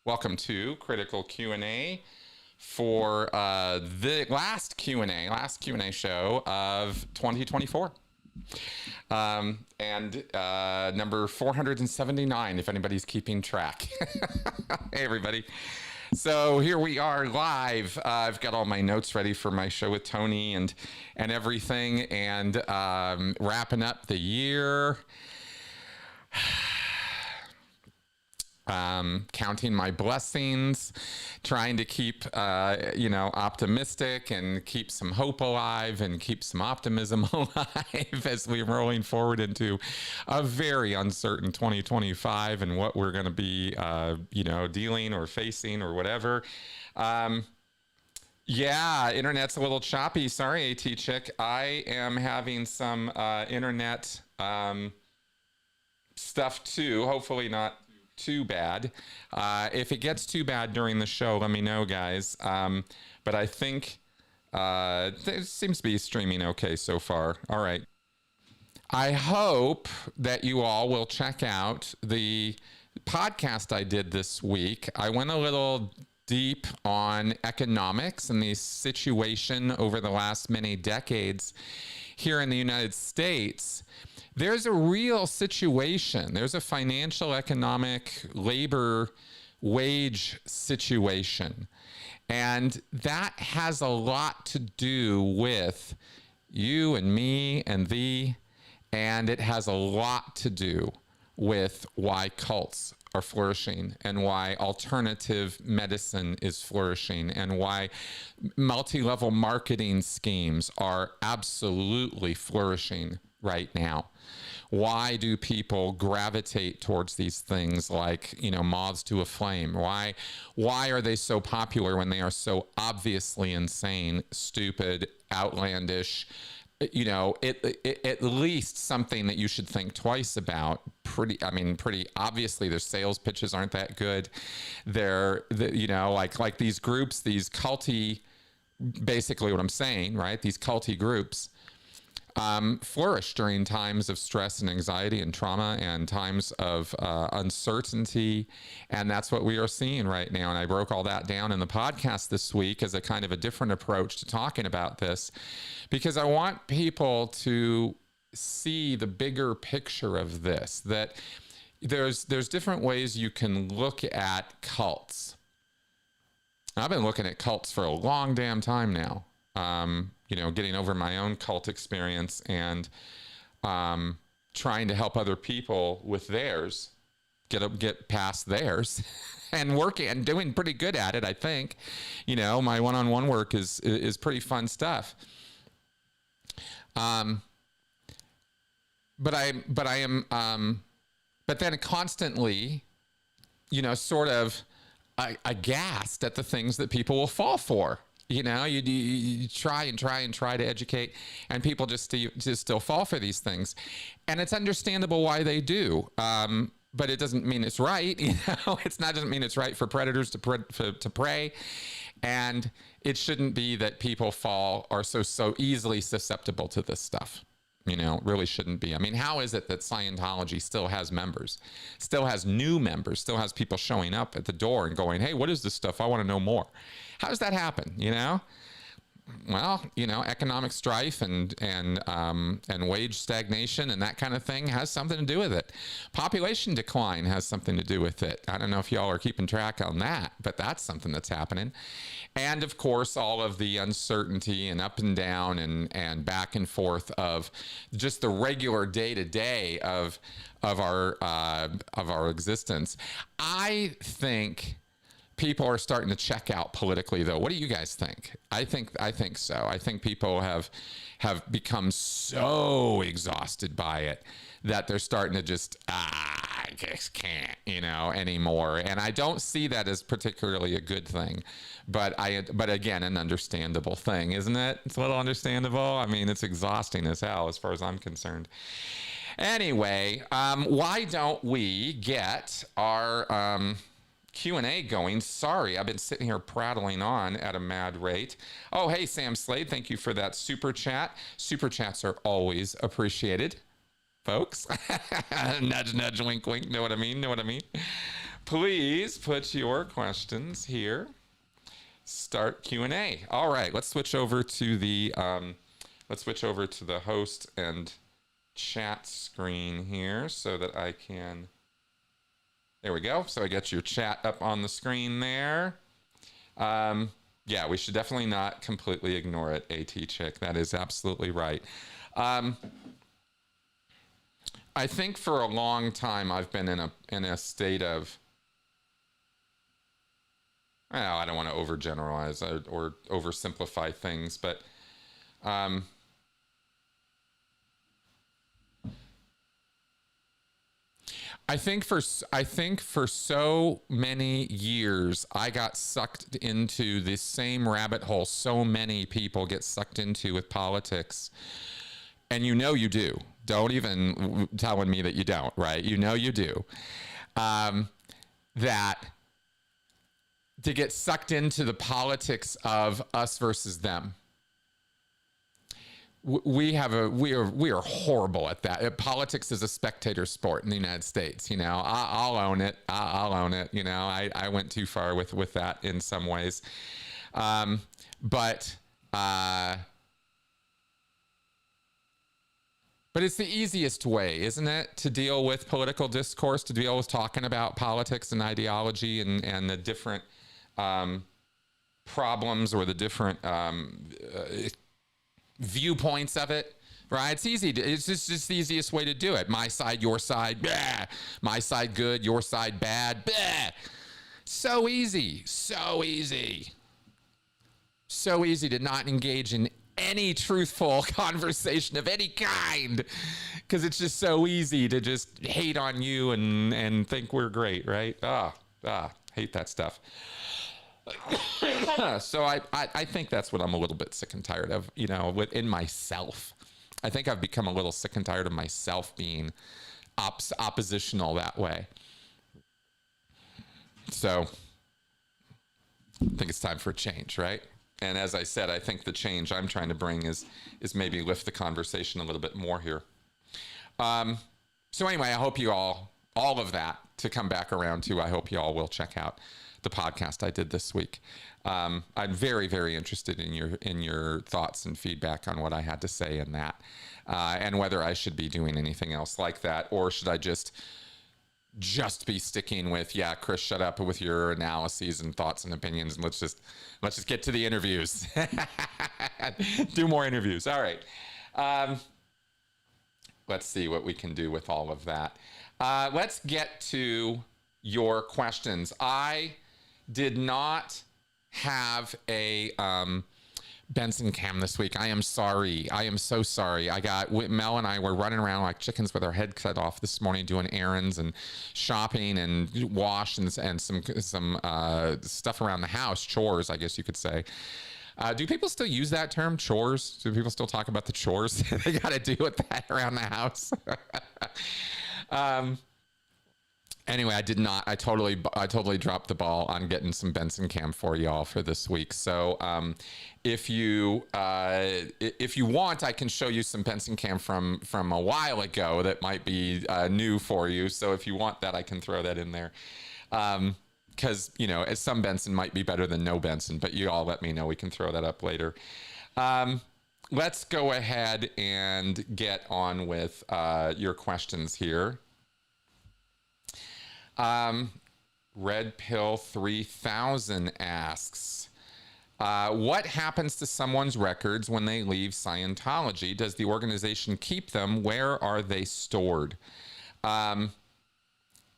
Welcome to Critical Q&A for the last Q&A show of 2024. Number 479, if anybody's keeping track. Hey, everybody. So here we are live. I've got all my notes ready for my show with Tony and everything, and wrapping up the year. Counting my blessings, trying to keep, optimistic and keep some hope alive and keep some optimism alive as we're rolling forward into a very uncertain 2025 and what we're going to be, dealing or facing or whatever. Yeah, internet's a little choppy. Sorry, AT Chick. I am having some internet stuff too. Hopefully not too bad. If it gets too bad during the show, let me know, guys. But I think it seems to be streaming okay so far. All right. I hope that you all will check out the podcast I did this week. I went a little deep on economics and the situation over the last many decades here in the United States. There's a real situation. There's a financial, economic, labor, wage situation. And that has a lot to do with you and me and thee. And it has a lot to do with why cults are flourishing and why alternative medicine is flourishing and why multi-level marketing schemes are absolutely flourishing right now. Why do people gravitate towards these things like, moths to a flame? Why are they so popular when they are so obviously insane, stupid, outlandish? At least something that you should think twice about. Pretty obviously their sales pitches aren't that good. They're like these groups, these culty, basically what I'm saying, right? These culty groups flourish during times of stress and anxiety and trauma and times of uncertainty. And that's what we are seeing right now. And I broke all that down in the podcast this week as a kind of a different approach to talking about this, because I want people to see the bigger picture of this, that there's different ways you can look at cults. I've been looking at cults for a long damn time now. Getting over my own cult experience and trying to help other people with theirs, get past theirs and working and doing pretty good at it, I think. My one-on-one work is pretty fun stuff. But then constantly, sort of aghast at the things that people will fall for. You try to educate, and people just still fall for these things, and it's understandable why they do. But it doesn't mean it's right. Doesn't mean it's right for predators to prey, and it shouldn't be that people are so easily susceptible to this stuff. Really shouldn't be. I mean, how is it that Scientology still has members, still has new members, still has people showing up at the door and going, "Hey, what is this stuff? I want to know more." How does that happen? Well, economic strife and wage stagnation and that kind of thing has something to do with it. Population decline has something to do with it. I don't know if y'all are keeping track on that, but that's something that's happening. And of course, all of the uncertainty and up and down and back and forth of just the regular day-to-day of our existence. I think people are starting to check out politically, though. What do you guys think? I think so. I think people have become so exhausted by it that they're starting to just, I just can't, anymore. And I don't see that as particularly a good thing, but again, an understandable thing, isn't it? It's a little understandable. I mean, it's exhausting as hell as far as I'm concerned. Anyway, why don't we get our Q&A going? Sorry, I've been sitting here prattling on at a mad rate. Oh, hey, Sam Slade, thank you for that super chat. Super chats are always appreciated, folks. Nudge, nudge, wink, wink. Know what I mean? Please put your questions here. Start Q&A. All right, let's switch over to the host and chat screen here so that I can. There we go. So I get your chat up on the screen there. Yeah, we should definitely not completely ignore it, AT Chick. That is absolutely right. I think for a long time I've been in a state of, well, I don't want to overgeneralize or oversimplify things, but I think for so many years I got sucked into the same rabbit hole so many people get sucked into with politics. And you know you do. Don't even telling me that you don't, right? You know you do. That to get sucked into the politics of us versus them. We are horrible at that. Politics is a spectator sport in the United States. You know, I'll own it. I'll own it. You know, I went too far with that in some ways, but it's the easiest way, isn't it, to deal with political discourse, to deal with talking about politics and ideology and the different problems or the different viewpoints of it, right? It's easy. It's just the easiest way to do it. My side, your side, blah. My side good, your side bad. Blah. So easy. So easy. So easy to not engage in any truthful conversation of any kind, because it's just so easy to just hate on you and think we're great, right? Hate that stuff. So I think that's what I'm a little bit sick and tired of, you know, within myself. I think I've become a little sick and tired of myself being oppositional that way. So I think it's time for a change, right? And as I said, I think the change I'm trying to bring is maybe lift the conversation a little bit more here. So anyway, I hope you all of that to come back around to, I hope you all will check out the podcast I did this week. I'm very, very interested in your thoughts and feedback on what I had to say in that, and whether I should be doing anything else like that, or should I just be sticking with, yeah, Chris, shut up with your analyses and thoughts and opinions, and let's just get to the interviews. Do more interviews. All right. Let's see what we can do with all of that. Let's get to your questions. I did not have a Benson cam this week. I am sorry. I am so sorry. Mel and I were running around like chickens with our head cut off this morning, doing errands and shopping and wash and some stuff around the house, chores, I guess you could say. Do people still use that term, chores? Do people still talk about the chores they got to do with that around the house? Anyway, I did not. I totally dropped the ball on getting some Benson cam for y'all for this week. So if you want, I can show you some Benson cam from a while ago that might be new for you. So if you want that, I can throw that in there. Because, you know, some Benson might be better than no Benson, but you all let me know. We can throw that up later. Let's go ahead and get on with your questions here. Red Pill 3000 asks, what happens to someone's records when they leave Scientology? Does the organization keep them? Where are they stored?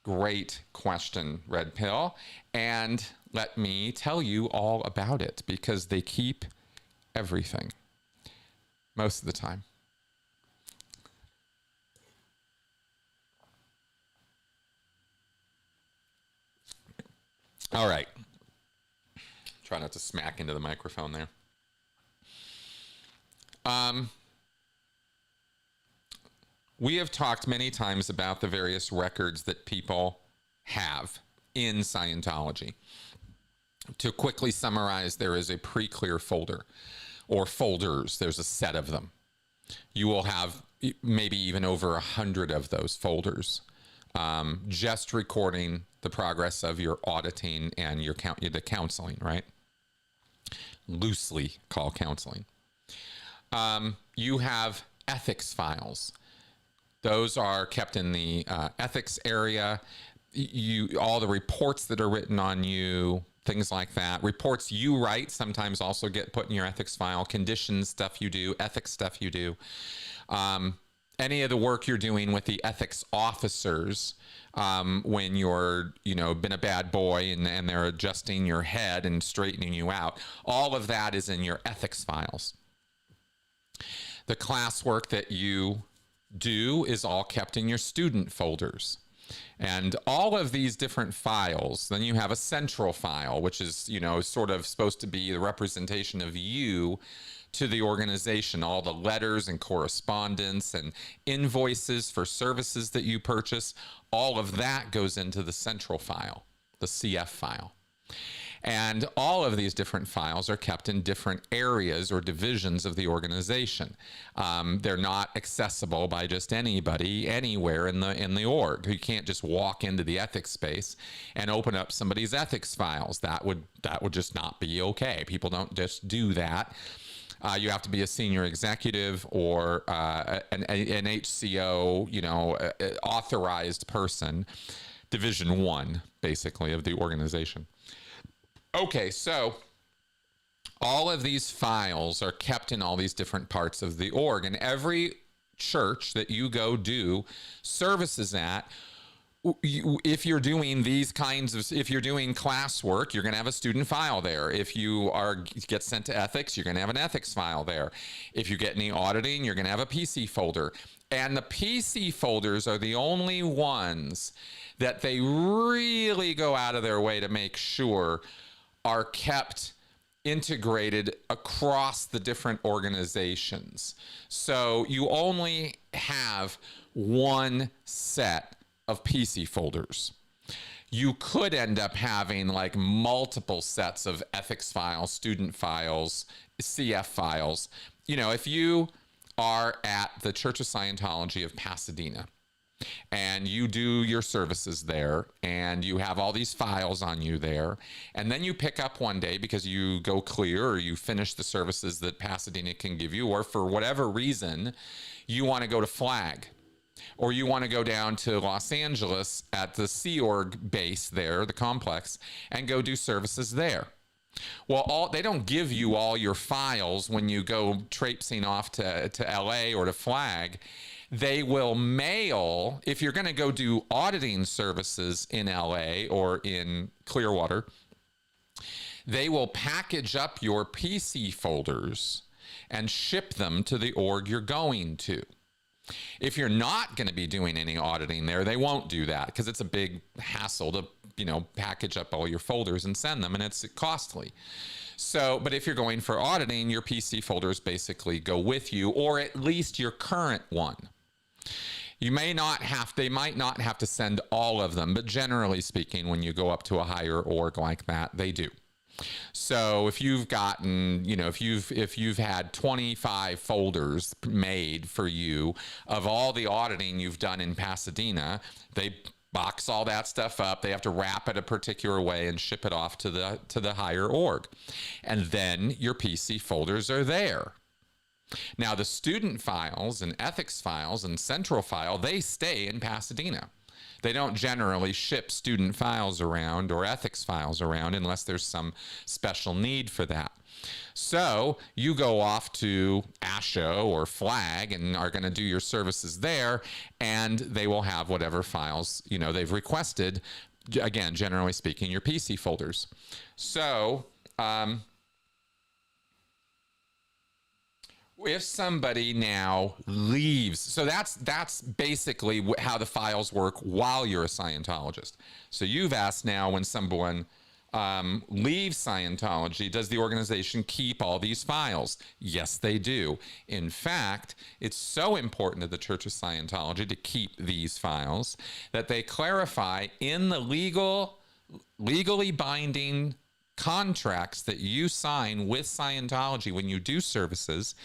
Great question, Red Pill. And let me tell you all about it, because they keep everything most of the time. All right. Try not to smack into the microphone there. We have talked many times about the various records that people have in Scientology. To quickly summarize, there is a pre-clear folder, or folders. There's a set of them. You will have maybe even over 100 of those folders, just recording the progress of your auditing and the counseling, right? Loosely called counseling. You have ethics files. Those are kept in the ethics area. All the reports that are written on you, things like that. Reports you write sometimes also get put in your ethics file. Conditions stuff you do, ethics stuff you do. Any of the work you're doing with the ethics officers when you're, been a bad boy and they're adjusting your head and straightening you out. All of that is in your ethics files. The classwork that you do is all kept in your student folders. And all of these different files, then you have a central file, which is, sort of supposed to be the representation of you to the organization, all the letters and correspondence and invoices for services that you purchase, all of that goes into the central file, the CF file. And all of these different files are kept in different areas or divisions of the organization. They're not accessible by just anybody anywhere in the org. You can't just walk into the ethics space and open up somebody's ethics files. That would just not be okay. People don't just do that. You have to be a senior executive or an HCO, authorized person, Division 1, basically, of the organization. Okay, so all of these files are kept in all these different parts of the org, and every church that you go do services at, if you're doing if you're doing classwork, you're going to have a student file there. If you get sent to ethics, you're going to have an ethics file there. If you get any auditing, you're going to have a PC folder. And the PC folders are the only ones that they really go out of their way to make sure are kept integrated across the different organizations. So you only have one set of PC folders. You could end up having like multiple sets of ethics files, student files, CF files. If you are at the Church of Scientology of Pasadena and you do your services there and you have all these files on you there, and then you pick up one day because you go clear or you finish the services that Pasadena can give you, or for whatever reason you want to go to Flag, or you want to go down to Los Angeles at the Sea Org base there, the complex, and go do services there. Well, they don't give you all your files when you go traipsing off to LA or to Flag. They will mail, if you're going to go do auditing services in LA or in Clearwater, they will package up your PC folders and ship them to the org you're going to. If you're not going to be doing any auditing there, they won't do that because it's a big hassle to, package up all your folders and send them, and it's costly. So, but if you're going for auditing, your PC folders basically go with you, or at least your current one. They might not have to send all of them, but generally speaking, when you go up to a higher org like that, they do. So if you've gotten, if you've had 25 folders made for you of all the auditing you've done in Pasadena, they box all that stuff up. They have to wrap it a particular way and ship it off to the higher org. And then your PC folders are there. Now, the student files and ethics files and central file, they stay in Pasadena. They don't generally ship student files around or ethics files around unless there's some special need for that. So you go off to ASHA or Flag and are going to do your services there, and they will have whatever files they've requested. Again, generally speaking, your PC folders. So if somebody now leaves, so that's basically how the files work while you're a Scientologist. So you've asked now, when someone leaves Scientology, does the organization keep all these files? Yes, they do. In fact, it's so important to the Church of Scientology to keep these files that they clarify in the legally binding contracts that you sign with Scientology when you do services.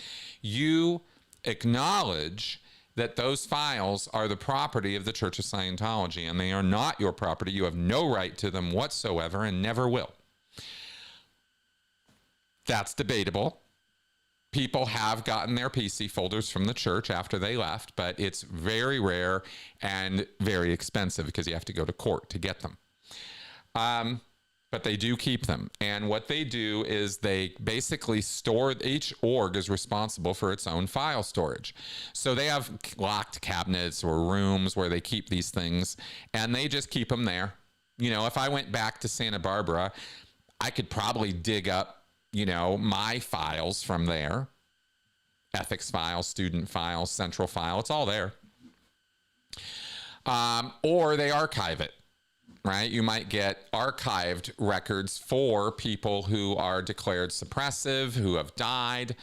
You acknowledge that those files are the property of the Church of Scientology, and they are not your property. You have no right to them whatsoever and never will. That's debatable. People have gotten their PC folders from the church after they left, but it's very rare and very expensive because you have to go to court to get them. But they do keep them. And what they do is they basically store, each org is responsible for its own file storage. So they have locked cabinets or rooms where they keep these things, and they just keep them there. You know, if I went back to Santa Barbara, I could probably dig up, you know, my files from there. Ethics files, student files, central file, it's all there. Or they archive it, right? You might get archived records for people who are declared suppressive, who have died,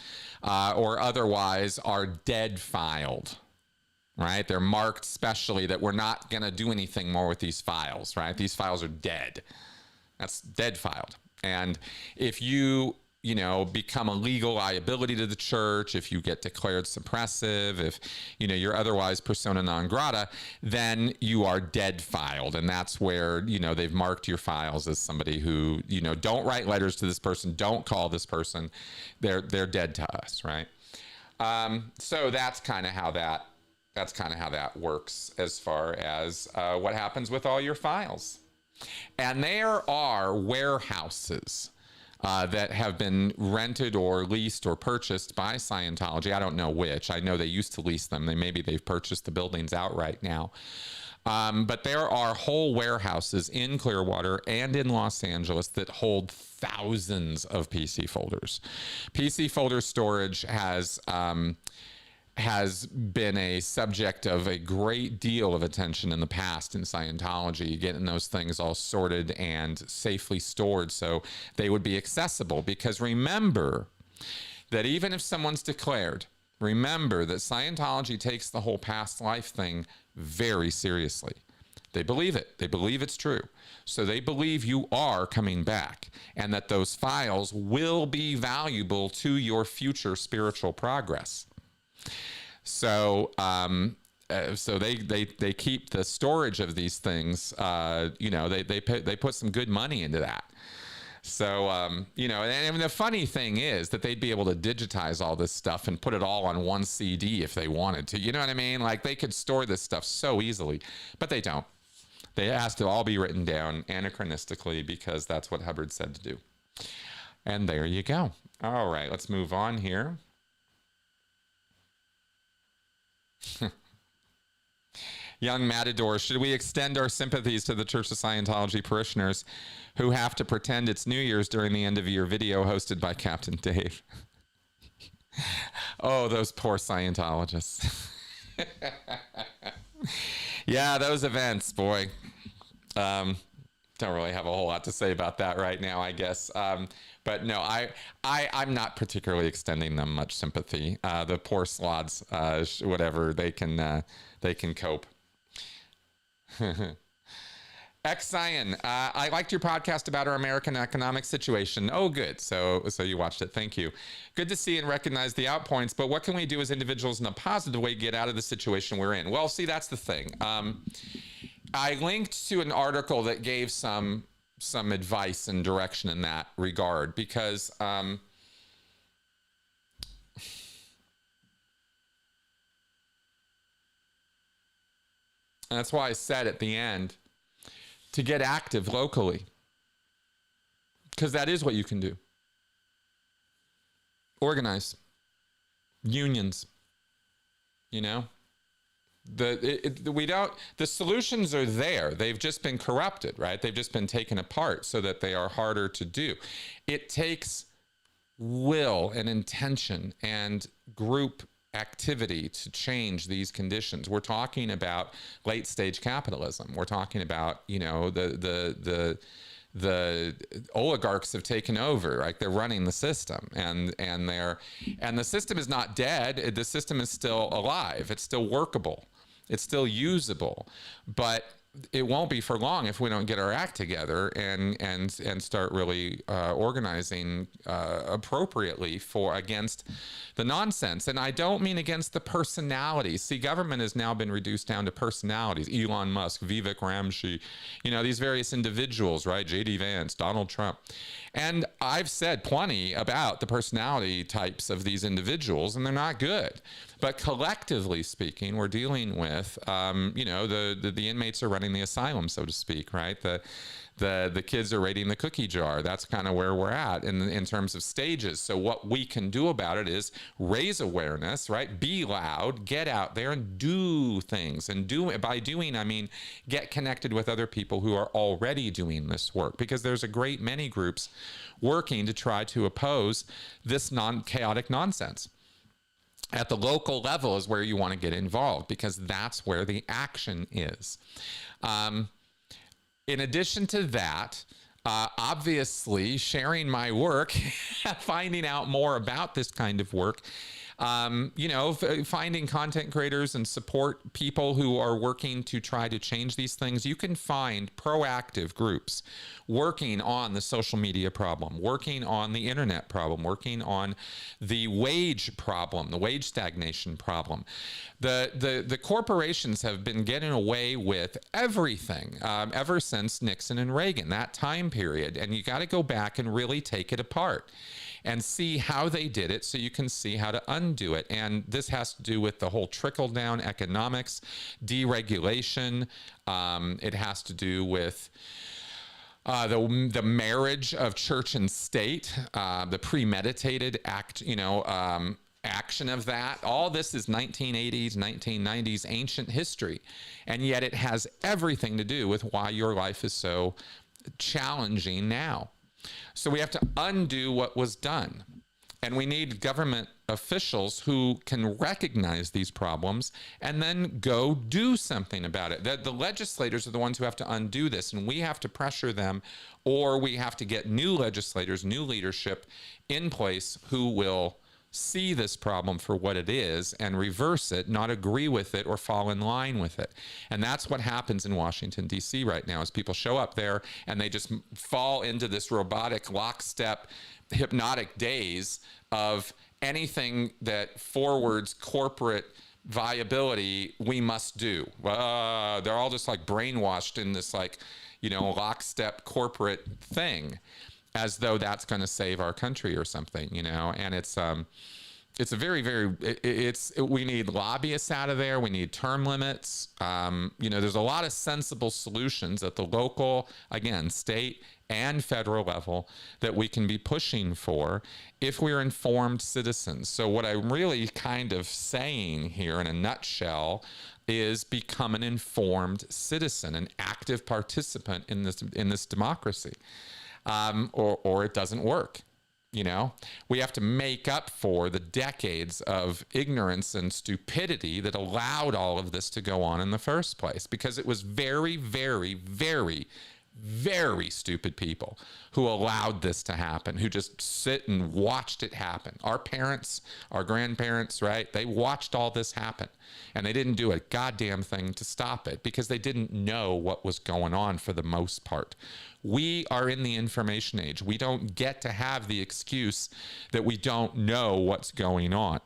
or otherwise are dead filed, right? They're marked specially that we're not going to do anything more with these files, right? These files are dead. That's dead filed. And if you know, become a legal liability to the church, if you get declared suppressive, if, you know, you're otherwise persona non grata, then you are dead filed. And that's where, you know, they've marked your files as somebody who, you know, don't write letters to this person, don't call this person. They're dead to us, right? So that's kind of how that works as far as what happens with all your files. And there are warehouses that have been rented or leased or purchased by Scientology. I don't know which. I know they used to lease them. Maybe they've purchased the buildings outright now. But there are whole warehouses in Clearwater and in Los Angeles that hold thousands of PC folders. PC folder storage has been a subject of a great deal of attention in the past in Scientology, getting those things all sorted and safely stored so they would be accessible. Because remember that even if someone's declared, remember that Scientology takes the whole past life thing very seriously. They believe it. They believe it's true. So they believe you are coming back and that those files will be valuable to your future spiritual progress. So, so they keep the storage of these things. You know, they put some good money into that. So, you know, and the funny thing is that they'd be able to digitize all this stuff and put it all on one CD if they wanted to. You know what I mean? Like they could store this stuff so easily, but they don't. They asked to all be written down anachronistically because that's what Hubbard said to do. And there you go. All right, let's move on here. Young Matador, should we extend our sympathies to the Church of Scientology parishioners who have to pretend it's New Year's during the end-of-year video hosted by Captain Dave? Oh, those poor Scientologists. Yeah, those events, boy. Don't really have a whole lot to say about that right now, I guess. But no, I'm not particularly extending them much sympathy. The poor slots, whatever, they can cope. X-Cyan, I liked your podcast about our American economic situation. Oh, good. So you watched it. Thank you. Good to see and recognize the outpoints, but what can we do as individuals in a positive way to get out of the situation we're in? Well, see, that's the thing. I linked to an article that gave some advice and direction in that regard because and that's why I said at the end to get active locally, because that is what you can do. Organize unions, you know. The solutions are there. They've just been corrupted, right? They've just been taken apart so that they are harder to do. It takes will and intention and group activity to change these conditions. We're talking about late stage capitalism. We're talking about, you know, the oligarchs have taken over, right? They're running the system, and the system is not dead. The system is still alive. It's still workable. It's still usable, but it won't be for long if we don't get our act together and start really organizing appropriately for against the nonsense. And I don't mean against the personalities. See, government has now been reduced down to personalities. Elon Musk, Vivek Ramsey, these various individuals, right? J.D. Vance, Donald Trump. And I've said plenty about the personality types of these individuals, and they're not good. But collectively speaking, we're dealing with, the inmates are running the asylum, so to speak, right? The kids are raiding the cookie jar. That's kind of where we're at in terms of stages. So what we can do about it is raise awareness, right? Be loud, get out there and do things. And by doing, I mean, get connected with other people who are already doing this work, because there's a great many groups working to try to oppose this chaotic nonsense. At the local level is where you want to get involved, because that's where the action is. In addition to that, obviously sharing my work, finding out more about this kind of work, finding content creators and support people who are working to try to change these things. You can find proactive groups working on the social media problem, working on the internet problem, working on the wage problem, the wage stagnation problem. The corporations have been getting away with everything ever since Nixon and Reagan, that time period. And you got to go back and really take it apart and see how they did it, so you can see how to undo it. And this has to do with the whole trickle-down economics, deregulation. It has to do with the marriage of church and state, the premeditated action of that. All this is 1980s, 1990s ancient history, and yet it has everything to do with why your life is so challenging now. So we have to undo what was done. And we need government officials who can recognize these problems and then go do something about it. The legislators are the ones who have to undo this, and we have to pressure them, or we have to get new legislators, new leadership in place who will see this problem for what it is and reverse it, not agree with it or fall in line with it. And that's what happens in Washington, D.C. right now, is people show up there and they just fall into this robotic lockstep hypnotic daze of anything that forwards corporate viability we must do. They're all just like brainwashed in this lockstep corporate thing, as though that's going to save our country or something, and it's a very, very, we need lobbyists out of there. We need term limits. There's a lot of sensible solutions at the local, again, state and federal level that we can be pushing for if we're informed citizens. So what I'm really kind of saying here in a nutshell is become an informed citizen, an active participant in this democracy. Or it doesn't work. We have to make up for the decades of ignorance and stupidity that allowed all of this to go on in the first place, because it was very, very, very, very stupid people who allowed this to happen, who just sit and watched it happen. Our parents, our grandparents, right? They watched all this happen, and they didn't do a goddamn thing to stop it because they didn't know what was going on for the most part. We are in the information age. We don't get to have the excuse that we don't know what's going on.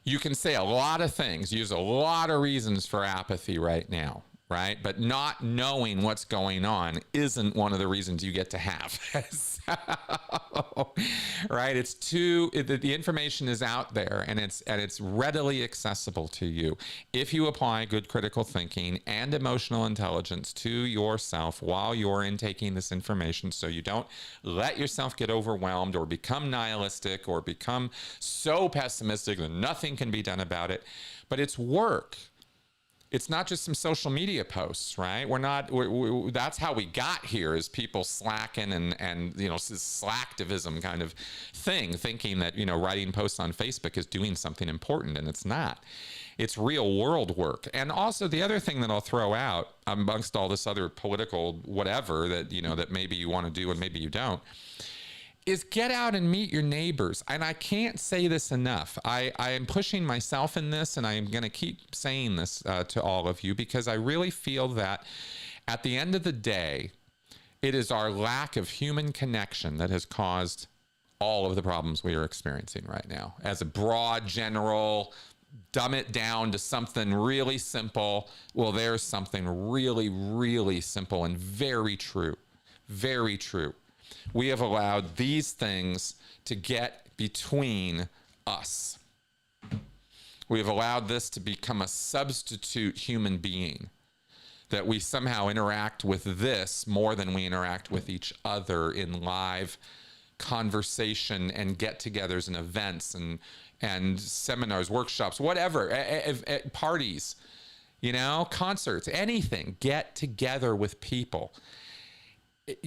You can say a lot of things, use a lot of reasons for apathy right now, right? But not knowing what's going on isn't one of the reasons you get to have. Right? It's the information is out there, and it's readily accessible to you if you apply good critical thinking and emotional intelligence to yourself while you're intaking this information, so you don't let yourself get overwhelmed or become nihilistic or become so pessimistic that nothing can be done about it. But it's work. It's not just some social media posts, right? That's how we got here, is people slacking and slacktivism kind of thing, thinking that, writing posts on Facebook is doing something important, and it's not. It's real world work. And also the other thing that I'll throw out amongst all this other political whatever that, that maybe you want to do and maybe you don't, is get out and meet your neighbors. And I can't say this enough. I am pushing myself in this, and I am going to keep saying this to all of you, because I really feel that at the end of the day, it is our lack of human connection that has caused all of the problems we are experiencing right now. As a broad, general, dumb it down to something really simple, well, there's something really, really simple and very true. Very true. We have allowed these things to get between us. We have allowed this to become a substitute human being, that we somehow interact with this more than we interact with each other in live conversation and get-togethers and events and seminars, workshops, whatever, parties, concerts, anything. Get together with people.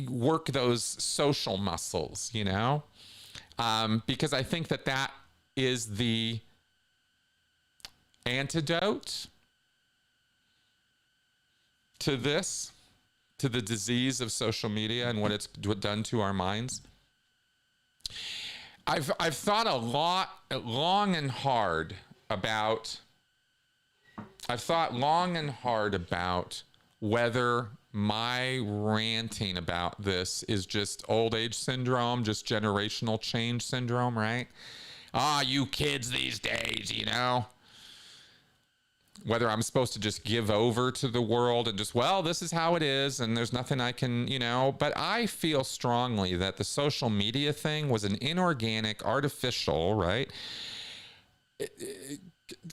Work those social muscles, because I think that is the antidote to this, to the disease of social media and what it's done to our minds. I've thought long and hard about whether my ranting about this is just old age syndrome, just generational change syndrome, right? You kids these days, whether I'm supposed to just give over to the world and just, well, this is how it is and there's nothing I can, but I feel strongly that the social media thing was an inorganic, artificial, right,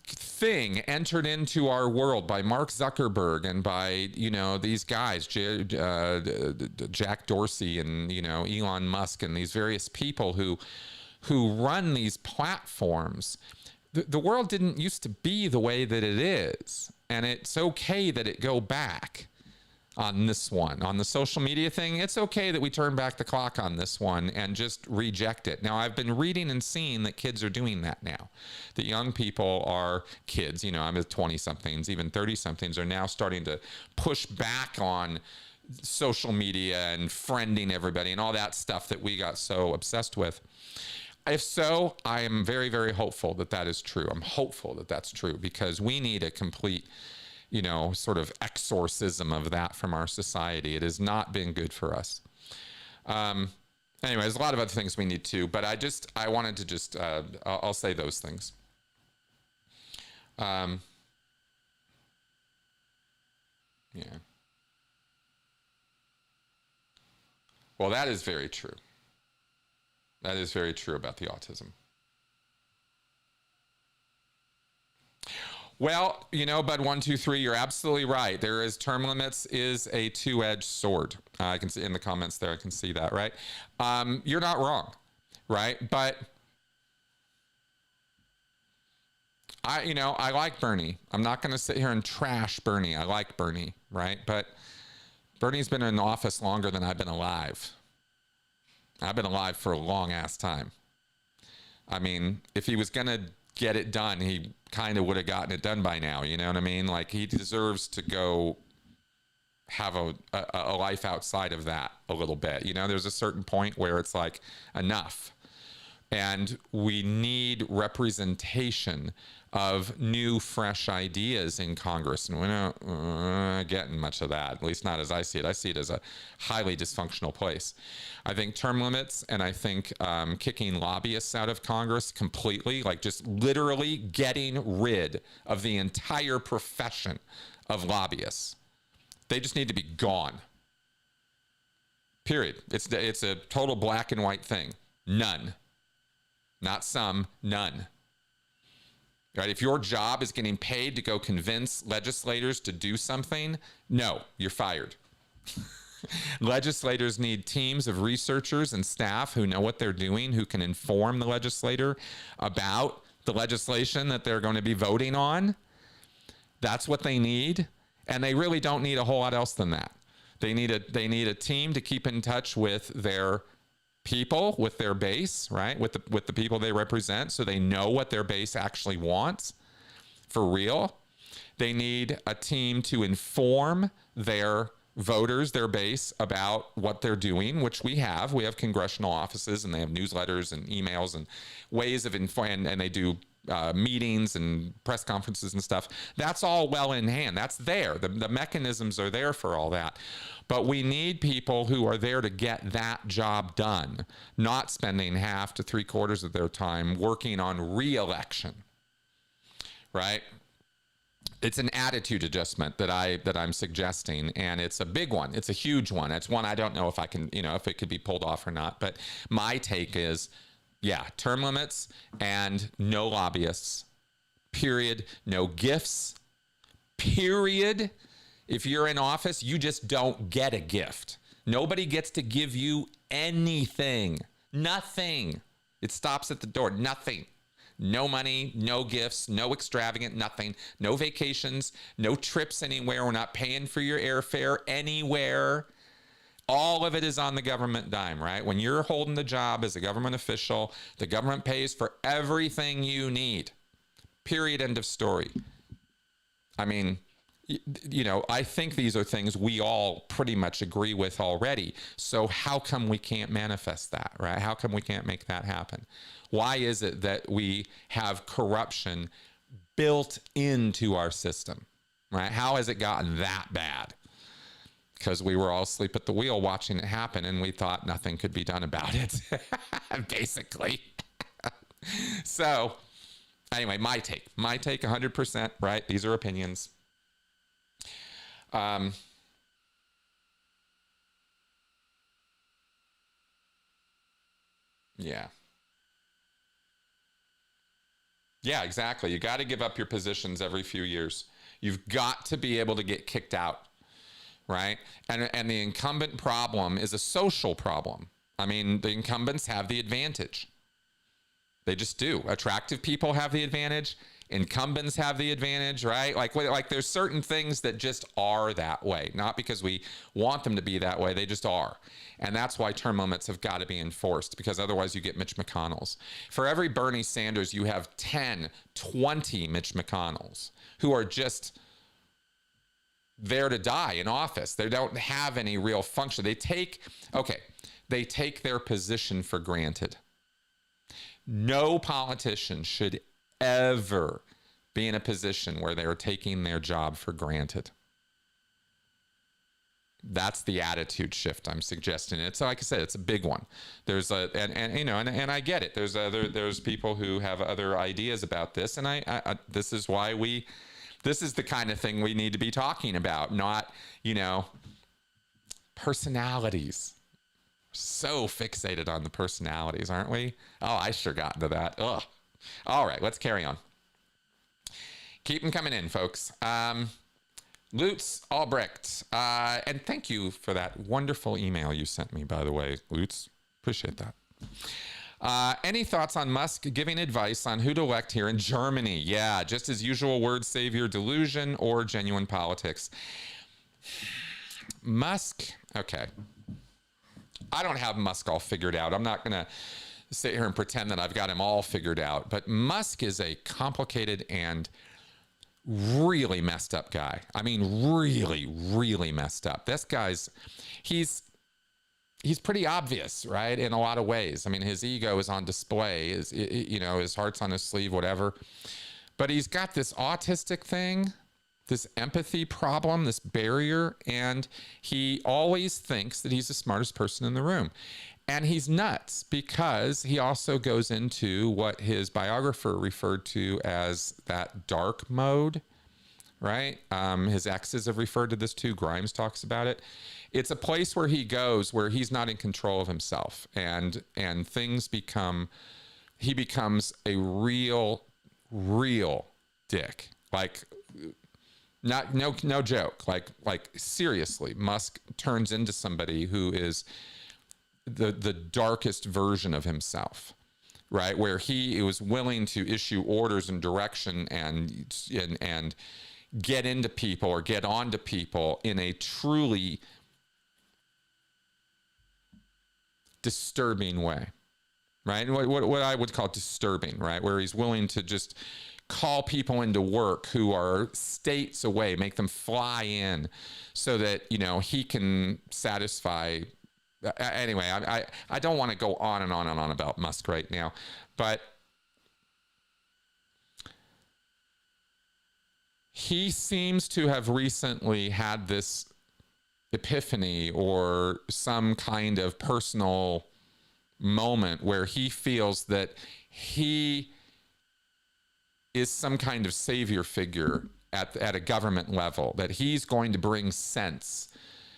thing entered into our world by Mark Zuckerberg and by, these guys, Jack Dorsey and, Elon Musk and these various people who run these platforms. The world didn't used to be the way that it is. And it's okay that it go back on this one. On the social media thing, it's okay that we turn back the clock on this one and just reject it. Now, I've been reading and seeing that kids are doing that now. That young people are kids, I'm at 20-somethings, even 30-somethings are now starting to push back on social media and friending everybody and all that stuff that we got so obsessed with. If so, I am very, very hopeful that that is true. I'm hopeful that that's true, because we need a complete, sort of exorcism of that from our society. It has not been good for us. Anyway, there's a lot of other things we need to, but I wanted to just, I'll say those things. Yeah. Well, that is very true. That is very true about the autism. Well, Bud123, you're absolutely right. Term limits is a two-edged sword. I can see in the comments there, I can see that, right? You're not wrong, right? But I like Bernie. I'm not going to sit here and trash Bernie. I like Bernie, right? But Bernie's been in office longer than I've been alive. I've been alive for a long ass time. I mean, if he was going to get it done, he kind of would have gotten it done by now. You know what I mean? Like, he deserves to go have a life outside of that a little bit. There's a certain point where it's like, enough. And we need representation of new, fresh ideas in Congress. And we're not getting much of that, at least not as I see it. I see it as a highly dysfunctional place. I think term limits, and I think kicking lobbyists out of Congress completely, like just literally getting rid of the entire profession of lobbyists. They just need to be gone. Period. It's a total black and white thing. None. Not some, none. Right? If your job is getting paid to go convince legislators to do something, no, you're fired. Legislators need teams of researchers and staff who know what they're doing, who can inform the legislator about the legislation that they're going to be voting on. That's what they need. And they really don't need a whole lot else than that. They need a team to keep in touch with their people, with their base, right? With the people they represent, so they know what their base actually wants for real. They need a team to inform their voters, their base, about what they're doing, which we have. We have congressional offices, and they have newsletters and emails and ways of and they do meetings and press conferences and stuff. That's all well in hand. That's there. The mechanisms are there for all that. But we need people who are there to get that job done, not spending half to 3/4 of their time working on re-election, right? It's an attitude adjustment that I'm suggesting, and it's a big one. It's a huge one. It's one I don't know if I can, if it could be pulled off or not. But my take is, yeah, term limits and no lobbyists, period. No gifts, period. If you're in office, you just don't get a gift. Nobody gets to give you anything. Nothing. It stops at the door. Nothing. No money, no gifts, no extravagant, nothing. No vacations, no trips anywhere. We're not paying for your airfare anywhere. All of it is on the government dime, right? When you're holding the job as a government official, the government pays for everything you need. Period. End of story. I mean, I think these are things we all pretty much agree with already. So how come we can't manifest that, right? How come we can't make that happen? Why is it that we have corruption built into our system, right? How has it gotten that bad? Because we were all asleep at the wheel watching it happen, and we thought nothing could be done about it, basically. So anyway, my take 100%, right? These are opinions. Yeah. Yeah, exactly. You got to give up your positions every few years. You've got to be able to get kicked out, right? And the incumbent problem is a social problem. I mean, the incumbents have the advantage. They just do. Attractive people have the advantage. Incumbents have the advantage, right? Like there's certain things that just are that way, not because we want them to be that way. They just are. And that's why term limits have got to be enforced, because otherwise you get Mitch McConnells. For every Bernie Sanders, you have 10, 20 Mitch McConnells who are just there to die in office. They don't have any real function. They take their position for granted. No politician should ever be in a position where they're taking their job for granted. That's the attitude shift I'm suggesting. It's, like I said, it's a big one. There's and I get it. There's people who have other ideas about this, and this is why this is the kind of thing we need to be talking about, not, personalities. So fixated on the personalities, aren't we? Oh, I sure got into that. Ugh. All right, let's carry on. Keep them coming in, folks. Lutz Albrecht, and thank you for that wonderful email you sent me, by the way, Lutz. Appreciate that. Any thoughts on Musk giving advice on who to elect here in Germany? Yeah, just as usual, word savior delusion or genuine politics. Musk, okay. I don't have Musk all figured out. I'm not going to sit here and pretend that I've got him all figured out. But Musk is a complicated and really messed up guy. I mean, really, really messed up. This guy's, he's pretty obvious, right? In a lot of ways. I mean, his ego is on display. His heart's on his sleeve, whatever. But he's got this autistic thing, this empathy problem, this barrier, and he always thinks that he's the smartest person in the room. And he's nuts because he also goes into what his biographer referred to as that dark mode, right? His exes have referred to this too. Grimes talks about it. It's a place where he goes where he's not in control of himself, and things he becomes a real dick. Like, no joke. Like seriously, Musk turns into somebody who is the darkest version of himself, right? Where he was willing to issue orders and direction and get into people or get onto people in a truly disturbing way, right? What I would call disturbing, right? Where he's willing to just call people into work who are states away, make them fly in so that, you know, he can satisfy. Anyway, I don't want to go on and on and on about Musk right now, but he seems to have recently had this epiphany or some kind of personal moment where he feels that he is some kind of savior figure at a government level, that he's going to bring sense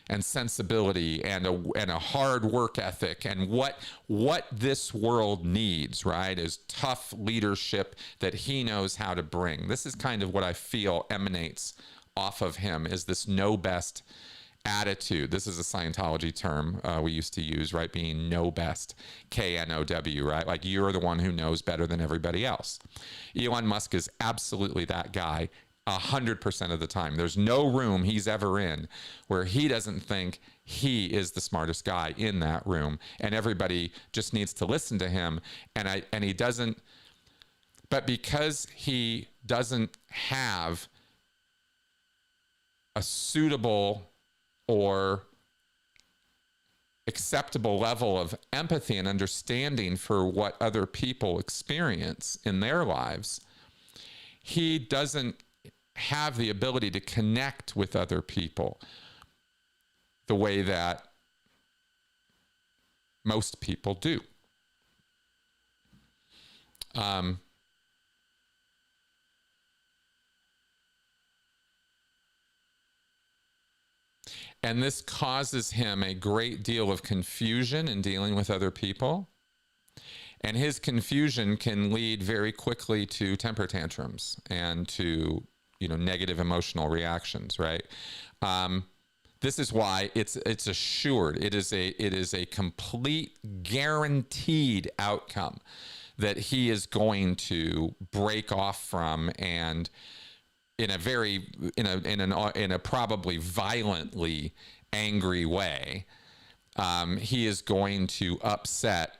and sensibility and a hard work ethic, and what this world needs, right, is tough leadership that he knows how to bring. This is kind of what I feel emanates off of him, is this know best attitude. This is a Scientology term we used to use, right? Being know best, K-N-O-W, right? Like you're the one who knows better than everybody else. Elon Musk is absolutely that guy 100% of the time. There's no room he's ever in where he doesn't think he is the smartest guy in that room, and everybody just needs to listen to him. And he doesn't, but because he doesn't have a suitable or acceptable level of empathy and understanding for what other people experience in their lives, he doesn't have the ability to connect with other people the way that most people do. And this causes him a great deal of confusion in dealing with other people. And his confusion can lead very quickly to temper tantrums and to, you know, negative emotional reactions, right? This is why it's assured. It is a complete guaranteed outcome that he is going to break off from, and in a probably violently angry way, he is going to upset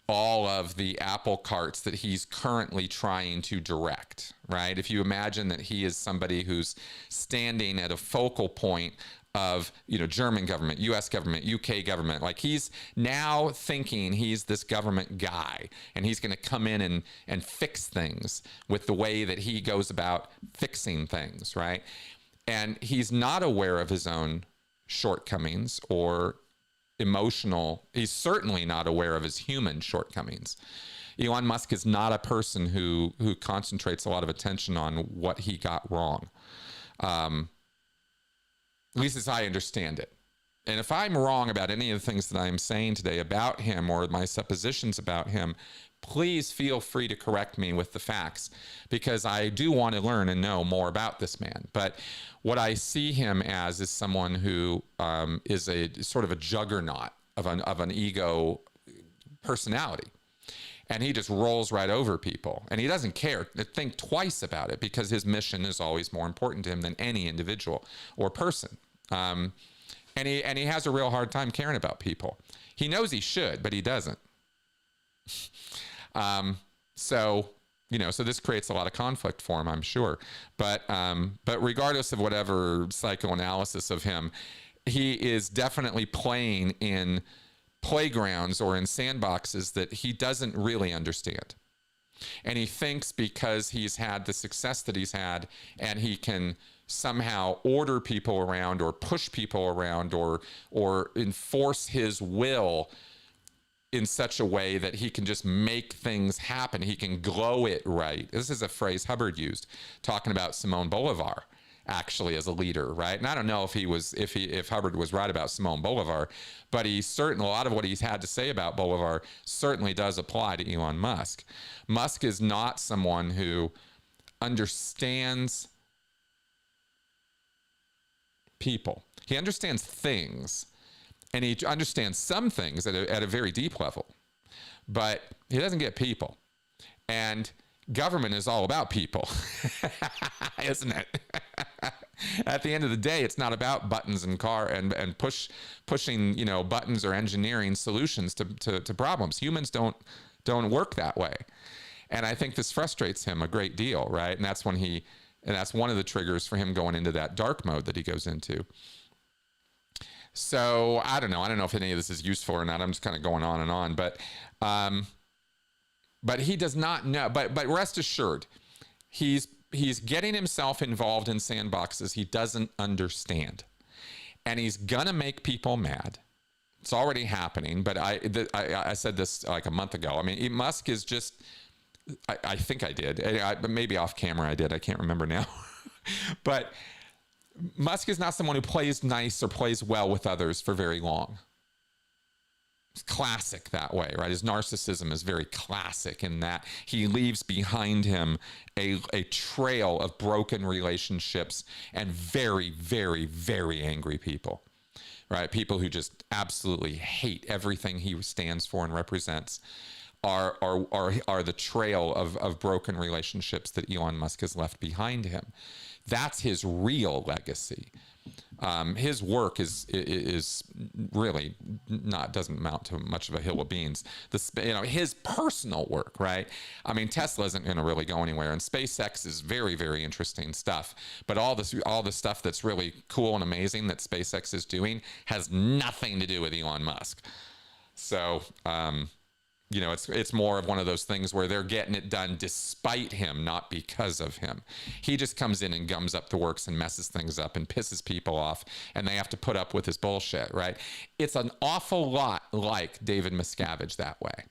all of the apple carts that he's currently trying to direct, right? If you imagine that he is somebody who's standing at a focal point of, you know, German government, US government, UK government, like he's now thinking he's this government guy, and he's going to come in and fix things with the way that he goes about fixing things, right? And he's not aware of his own shortcomings or he's certainly not aware of his human shortcomings. Elon Musk is not a person who concentrates a lot of attention on what he got wrong. At least as I understand it. And if I'm wrong about any of the things that I'm saying today about him or my suppositions about him, please feel free to correct me with the facts, because I do want to learn and know more about this man. But what I see him as is someone who is a sort of a juggernaut of an ego personality. And he just rolls right over people. And he doesn't care to think twice about it, because his mission is always more important to him than any individual or person. And he has a real hard time caring about people. He knows he should, but he doesn't. So this creates a lot of conflict for him, I'm sure. But regardless of whatever psychoanalysis of him, he is definitely playing in playgrounds or in sandboxes that he doesn't really understand. And he thinks because he's had the success that he's had, and he can somehow order people around or push people around or enforce his will in such a way that he can just make things happen. He can glow it right. This is a phrase Hubbard used, talking about Simone Bolivar, actually, as a leader, right? And I don't know if Hubbard was right about Simone Bolivar, but a lot of what he's had to say about Bolivar certainly does apply to Elon Musk. Musk is not someone who understands people. He understands things, and he understands some things at a very deep level, but he doesn't get people. And government is all about people, isn't it? At the end of the day, it's not about buttons and pushing buttons or engineering solutions to problems. Humans don't work that way. And I think this frustrates him a great deal, right? And that's one of the triggers for him going into that dark mode that he goes into. So I don't know if any of this is useful or not. I'm just kind of going on and on, but he does not know. But rest assured, he's getting himself involved in sandboxes he doesn't understand, and he's gonna make people mad. It's already happening. But I said this like a month ago. I mean, Musk is just. I think I did. Maybe off camera I did. I can't remember now. But Musk is not someone who plays nice or plays well with others for very long. It's classic that way, right? His narcissism is very classic in that he leaves behind him a trail of broken relationships and very, very, very angry people, right? People who just absolutely hate everything he stands for and represents. Are the trail of broken relationships that Elon Musk has left behind him. That's his real legacy. His work is really doesn't amount to much of a hill of beans. His personal work, right? I mean, Tesla isn't going to really go anywhere, and SpaceX is very, very interesting stuff. But all the stuff that's really cool and amazing that SpaceX is doing has nothing to do with Elon Musk. So. It's more of one of those things where they're getting it done despite him, not because of him. He just comes in and gums up the works and messes things up and pisses people off, and they have to put up with his bullshit, right? It's an awful lot like David Miscavige that way,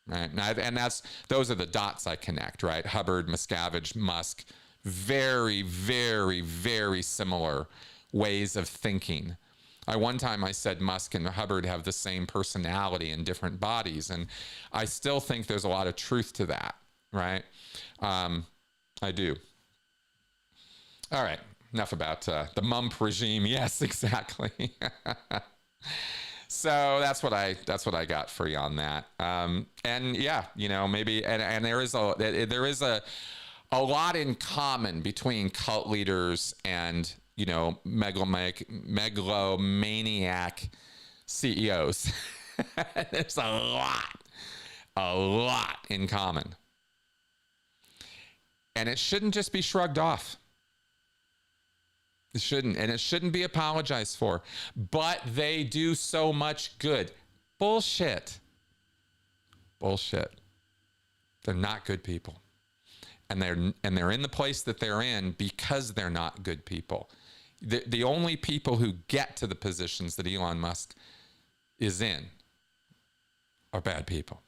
right? And those are the dots I connect, right? Hubbard, Miscavige, Musk, very, very, very similar ways of thinking. One time I said Musk and Hubbard have the same personality in different bodies, and I still think there's a lot of truth to that, right? I do. All right, enough about the mump regime. Yes, exactly. So that's what I got for you on that. And yeah, maybe and there is a lot in common between cult leaders and megalomaniac CEOs. There's a lot in common. And it shouldn't just be shrugged off. It shouldn't. And it shouldn't be apologized for. But they do so much good. Bullshit. They're not good people. And they're in the place that they're in because they're not good people. The only people who get to the positions that Elon Musk is in are bad people,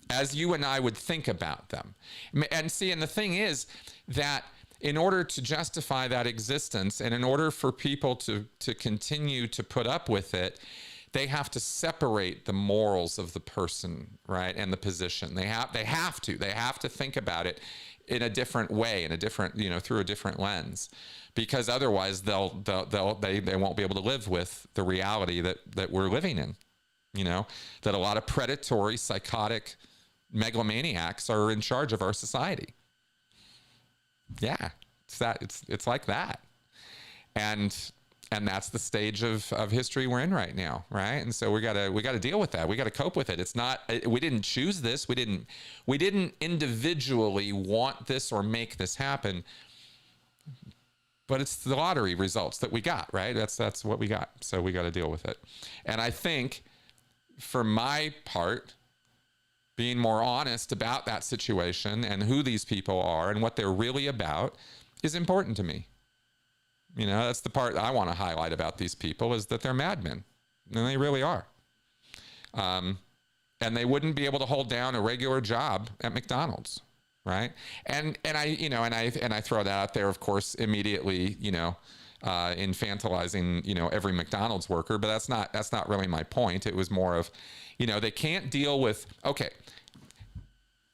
as you and I would think about them. And the thing is that in order to justify that existence and in order for people to continue to put up with it, they have to separate the morals of the person, right, and the position. They have to think about it in a different way, in a different, through a different lens, because otherwise they won't be able to live with the reality that we're living in. That a lot of predatory, psychotic megalomaniacs are in charge of our society. Yeah, it's like that, and that's the stage of history we're in right now, right? And so we gotta deal with that. We gotta cope with it. It's not, we didn't choose this. We didn't individually want this or make this happen, but it's the lottery results that we got, right? That's what we got. So we got to deal with it. And I think for my part, being more honest about that situation and who these people are and what they're really about is important to me. That's the part I want to highlight about these people, is that they're madmen, and they really are. And they wouldn't be able to hold down a regular job at McDonald's, right? And I throw that out there, of course, immediately, infantilizing, every McDonald's worker, but that's not really my point. It was more of, they can't deal with, okay,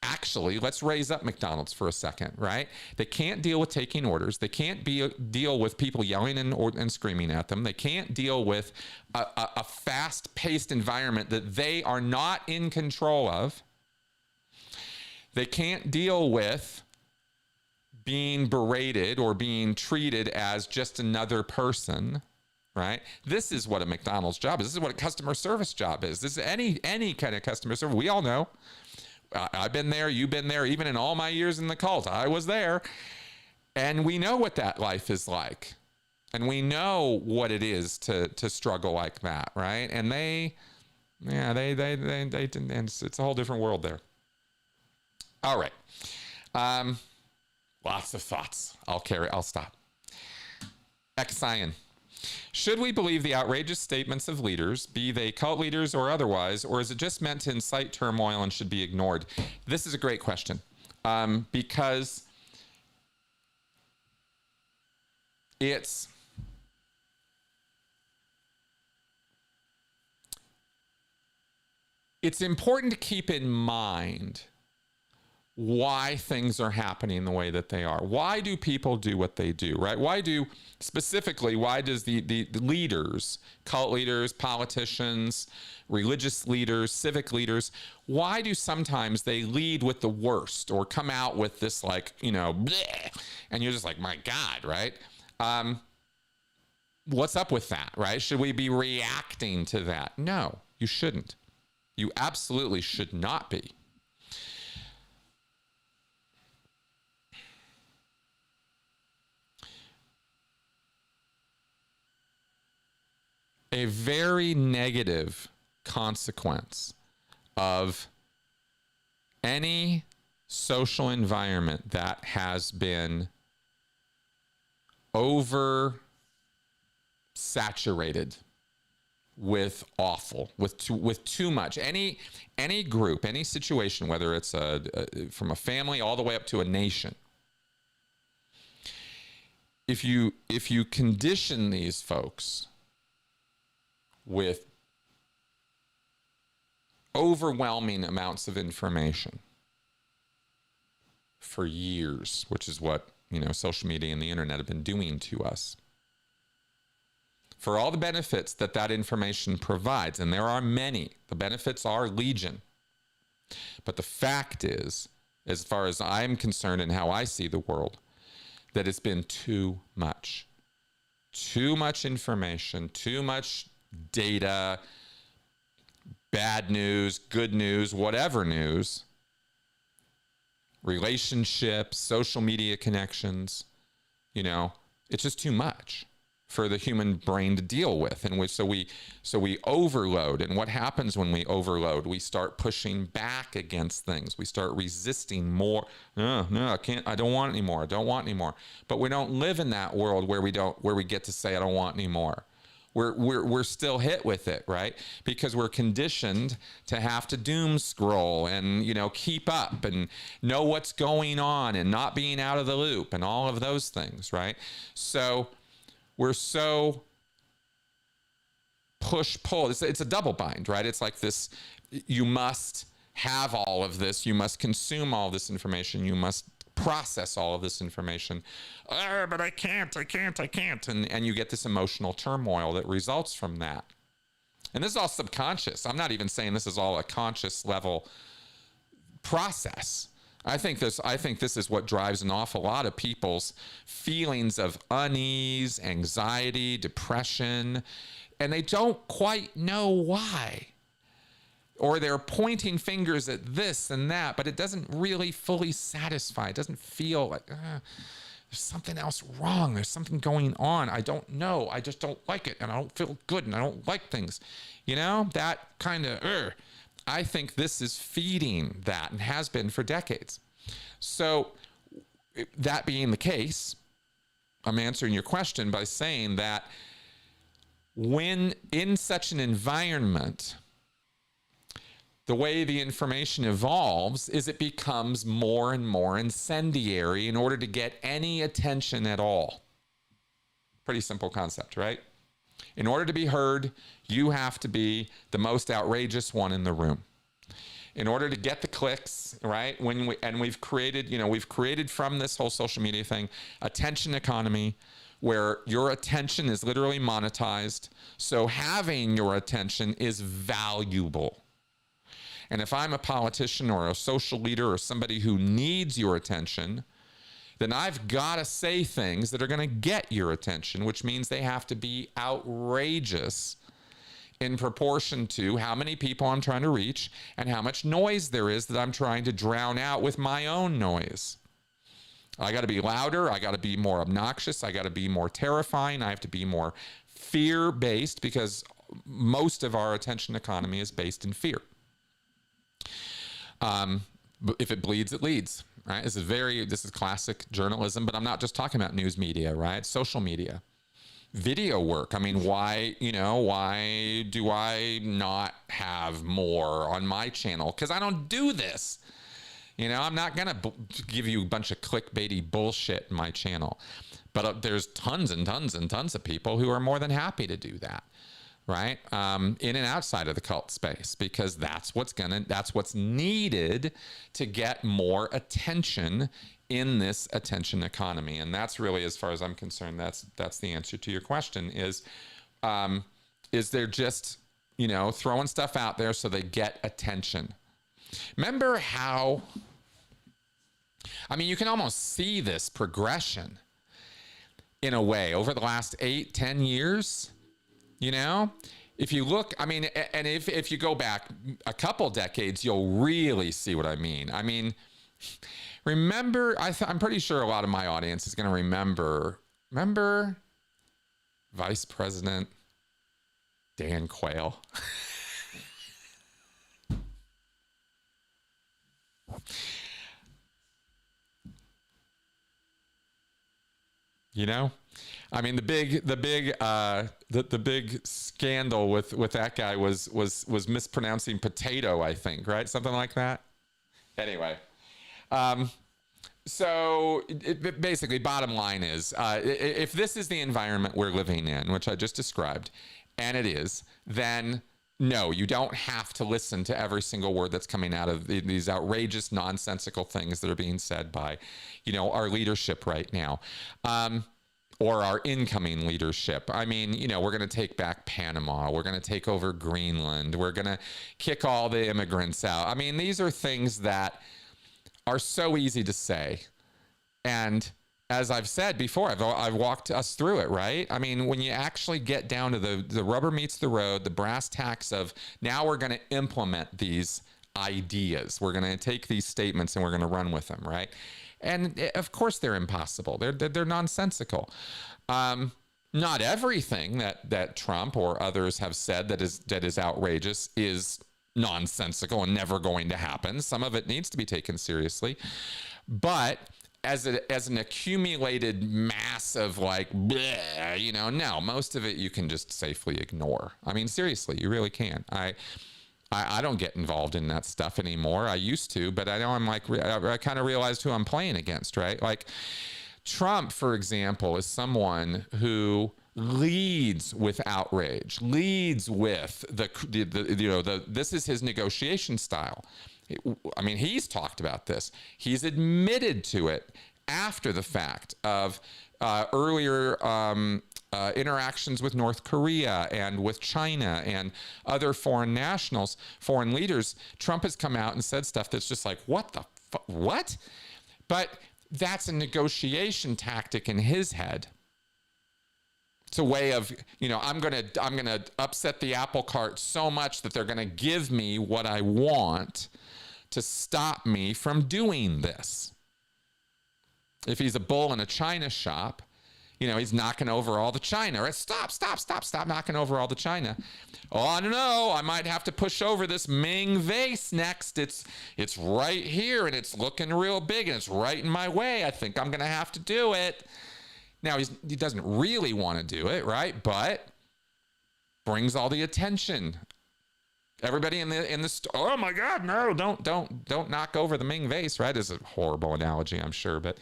actually, let's raise up McDonald's for a second, right? They can't deal with taking orders. They can't deal with people yelling and screaming at them. They can't deal with a fast-paced environment that they are not in control of. They can't deal with being berated or being treated as just another person, right? This is what a McDonald's job is. This is what a customer service job is. This is any kind of customer service. We all know. I've been there, you've been there, even in all my years in the cult, I was there. And we know what that life is like. And we know what it is to struggle like that, right? And it's a whole different world there. All right. Lots of thoughts. I'll stop. Exion. Should we believe the outrageous statements of leaders, be they cult leaders or otherwise, or is it just meant to incite turmoil and should be ignored? This is a great question, because it's important to keep in mind why things are happening the way that they are. Why do people do what they do, right? Why does the leaders, cult leaders, politicians, religious leaders, civic leaders, why do sometimes they lead with the worst or come out with this like, bleh, and you're just like, my God, right? What's up with that, right? Should we be reacting to that? No, you shouldn't. You absolutely should not be. A very negative consequence of any social environment that has been over-saturated with awful, with too much. Any group, any situation, whether it's from a family all the way up to a nation, if you condition these folks with overwhelming amounts of information for years, which is what, social media and the internet have been doing to us, for all the benefits that information provides, and there are many, the benefits are legion. But the fact is, as far as I'm concerned and how I see the world, that it's been too much. Too much information, too much data, bad news, good news, whatever news, relationships, social media connections, it's just too much for the human brain to deal with. And so we overload. And what happens when we overload? We start pushing back against things. We start resisting more. No, I don't want any more. I don't want any more. But we don't live in that world where we get to say, I don't want any more. We're still hit with it, right? Because we're conditioned to have to doom scroll and, keep up and know what's going on and not being out of the loop and all of those things, right? So we're so push-pull. It's a double bind, right? It's like this, you must have all of this. You must consume all this information. You must process all of this information. But I can't. And you get this emotional turmoil that results from that. And this is all subconscious. I'm not even saying this is all a conscious level process. I think this is what drives an awful lot of people's feelings of unease, anxiety, depression, and they don't quite know why. Or they're pointing fingers at this and that, but it doesn't really fully satisfy. It doesn't feel like there's something else wrong. There's something going on. I don't know. I just don't like it, and I don't feel good, and I don't like things. That kind of, I think this is feeding that and has been for decades. So that being the case, I'm answering your question by saying that when in such an environment, the way the information evolves is it becomes more and more incendiary in order to get any attention at all. Pretty simple concept, right? In order to be heard, you have to be the most outrageous one in the room. In order to get the clicks, right? We've created from this whole social media thing, attention economy, where your attention is literally monetized. So having your attention is valuable. And if I'm a politician or a social leader or somebody who needs your attention, then I've got to say things that are going to get your attention, which means they have to be outrageous in proportion to how many people I'm trying to reach and how much noise there is that I'm trying to drown out with my own noise. I got to be louder. I got to be more obnoxious. I got to be more terrifying. I have to be more fear-based, because most of our attention economy is based in fear. If it bleeds, it leads, right? This is classic journalism, but I'm not just talking about news media, right? Social media, video work. I mean, why do I not have more on my channel? Because I don't do this. I'm not going to give you a bunch of clickbaity bullshit in my channel. But there's tons and tons and tons of people who are more than happy to do that, right? In and outside of the cult space, because that's what's needed to get more attention in this attention economy. And that's really, as far as I'm concerned, that's the answer to your question is they're just, throwing stuff out there so they get attention. Remember how, you can almost see this progression in a way over the last 8-10 years, if you look, and if you go back a couple decades, you'll really see what I mean. Remember, I'm pretty sure a lot of my audience is going to remember Vice President Dan Quayle. The big scandal with that guy was mispronouncing potato, I think, right? Something like that. Anyway, so basically, bottom line is, if this is the environment we're living in, which I just described, and it is, then no, you don't have to listen to every single word that's coming out of these outrageous, nonsensical things that are being said by, our leadership right now, or our incoming leadership. We're going to take back Panama. We're going to take over Greenland. We're going to kick all the immigrants out. These are things that are so easy to say. And as I've said before, I've walked us through it, right? When you actually get down to the rubber meets the road, the brass tacks of now we're going to implement these ideas. We're going to take these statements and we're going to run with them, right? And of course they're impossible. They're nonsensical. Not everything that Trump or others have said that is outrageous is nonsensical and never going to happen. Some of it needs to be taken seriously, but as an accumulated mass of bleh, no, most of it you can just safely ignore. Seriously, you really can. I don't get involved in that stuff anymore. I used to, but I know I kind of realized who I'm playing against, right? Trump, for example, is someone who leads with outrage, leads with this is his negotiation style. He's talked about this. He's admitted to it after the fact of earlier interactions with North Korea and with China and other foreign nationals, foreign leaders. Trump has come out and said stuff that's just what? But that's a negotiation tactic in his head. It's a way of, I'm gonna upset the apple cart so much that they're gonna give me what I want to stop me from doing this. If he's a bull in a china shop, he's knocking over all the china. Right? Stop knocking over all the china. Oh, I don't know. I might have to push over this Ming vase next. It's right here, and it's looking real big, and it's right in my way. I think I'm going to have to do it. Now, he doesn't really want to do it, right? But brings all the attention. Everybody in the oh my God, no, don't knock over the Ming vase, right? Is a horrible analogy, I'm sure, but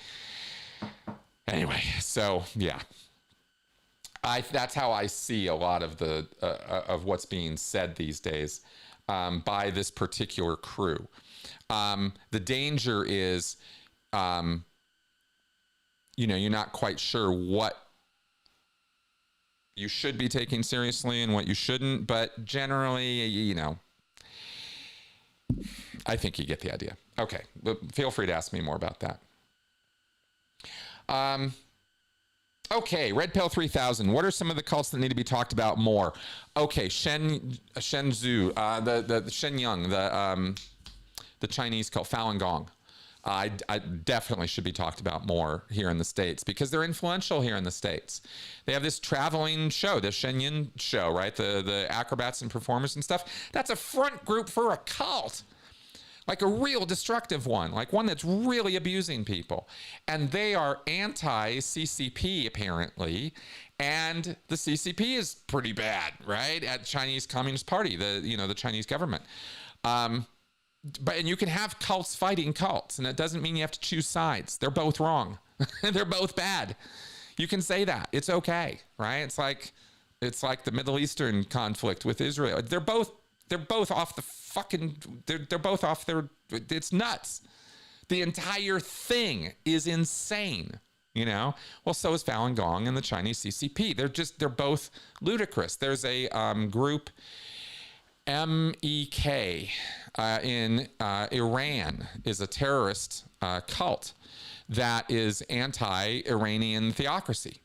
anyway, so yeah, that's how I see a lot of the of what's being said these days by this particular crew. The danger is, you're not quite sure what you should be taking seriously and what you shouldn't, but generally, I think you get the idea. Okay, but feel free to ask me more about that. Okay, Red Pill 3000. What are some of the cults that need to be talked about more? Okay, Shenzhou, the Shenyang, the Chinese cult, Falun Gong. I definitely should be talked about more here in the States because they're influential here in the States. They have this traveling show, the Shenyang show, right? The acrobats and performers and stuff. That's a front group for a cult. Like a real destructive one, like one that's really abusing people. And they are anti-CCP, apparently. And the CCP is pretty bad, right? At Chinese Communist Party, the Chinese government. And you can have cults fighting cults, and it doesn't mean you have to choose sides. They're both wrong. They're both bad. You can say that. It's okay, right? It's like the Middle Eastern conflict with Israel. They're both off the fucking, they're both off their, it's nuts. The entire thing is insane, Well, so is Falun Gong and the Chinese CCP. They're both ludicrous. There's a group, MEK, in Iran, is a terrorist cult that is anti-Iranian theocracy.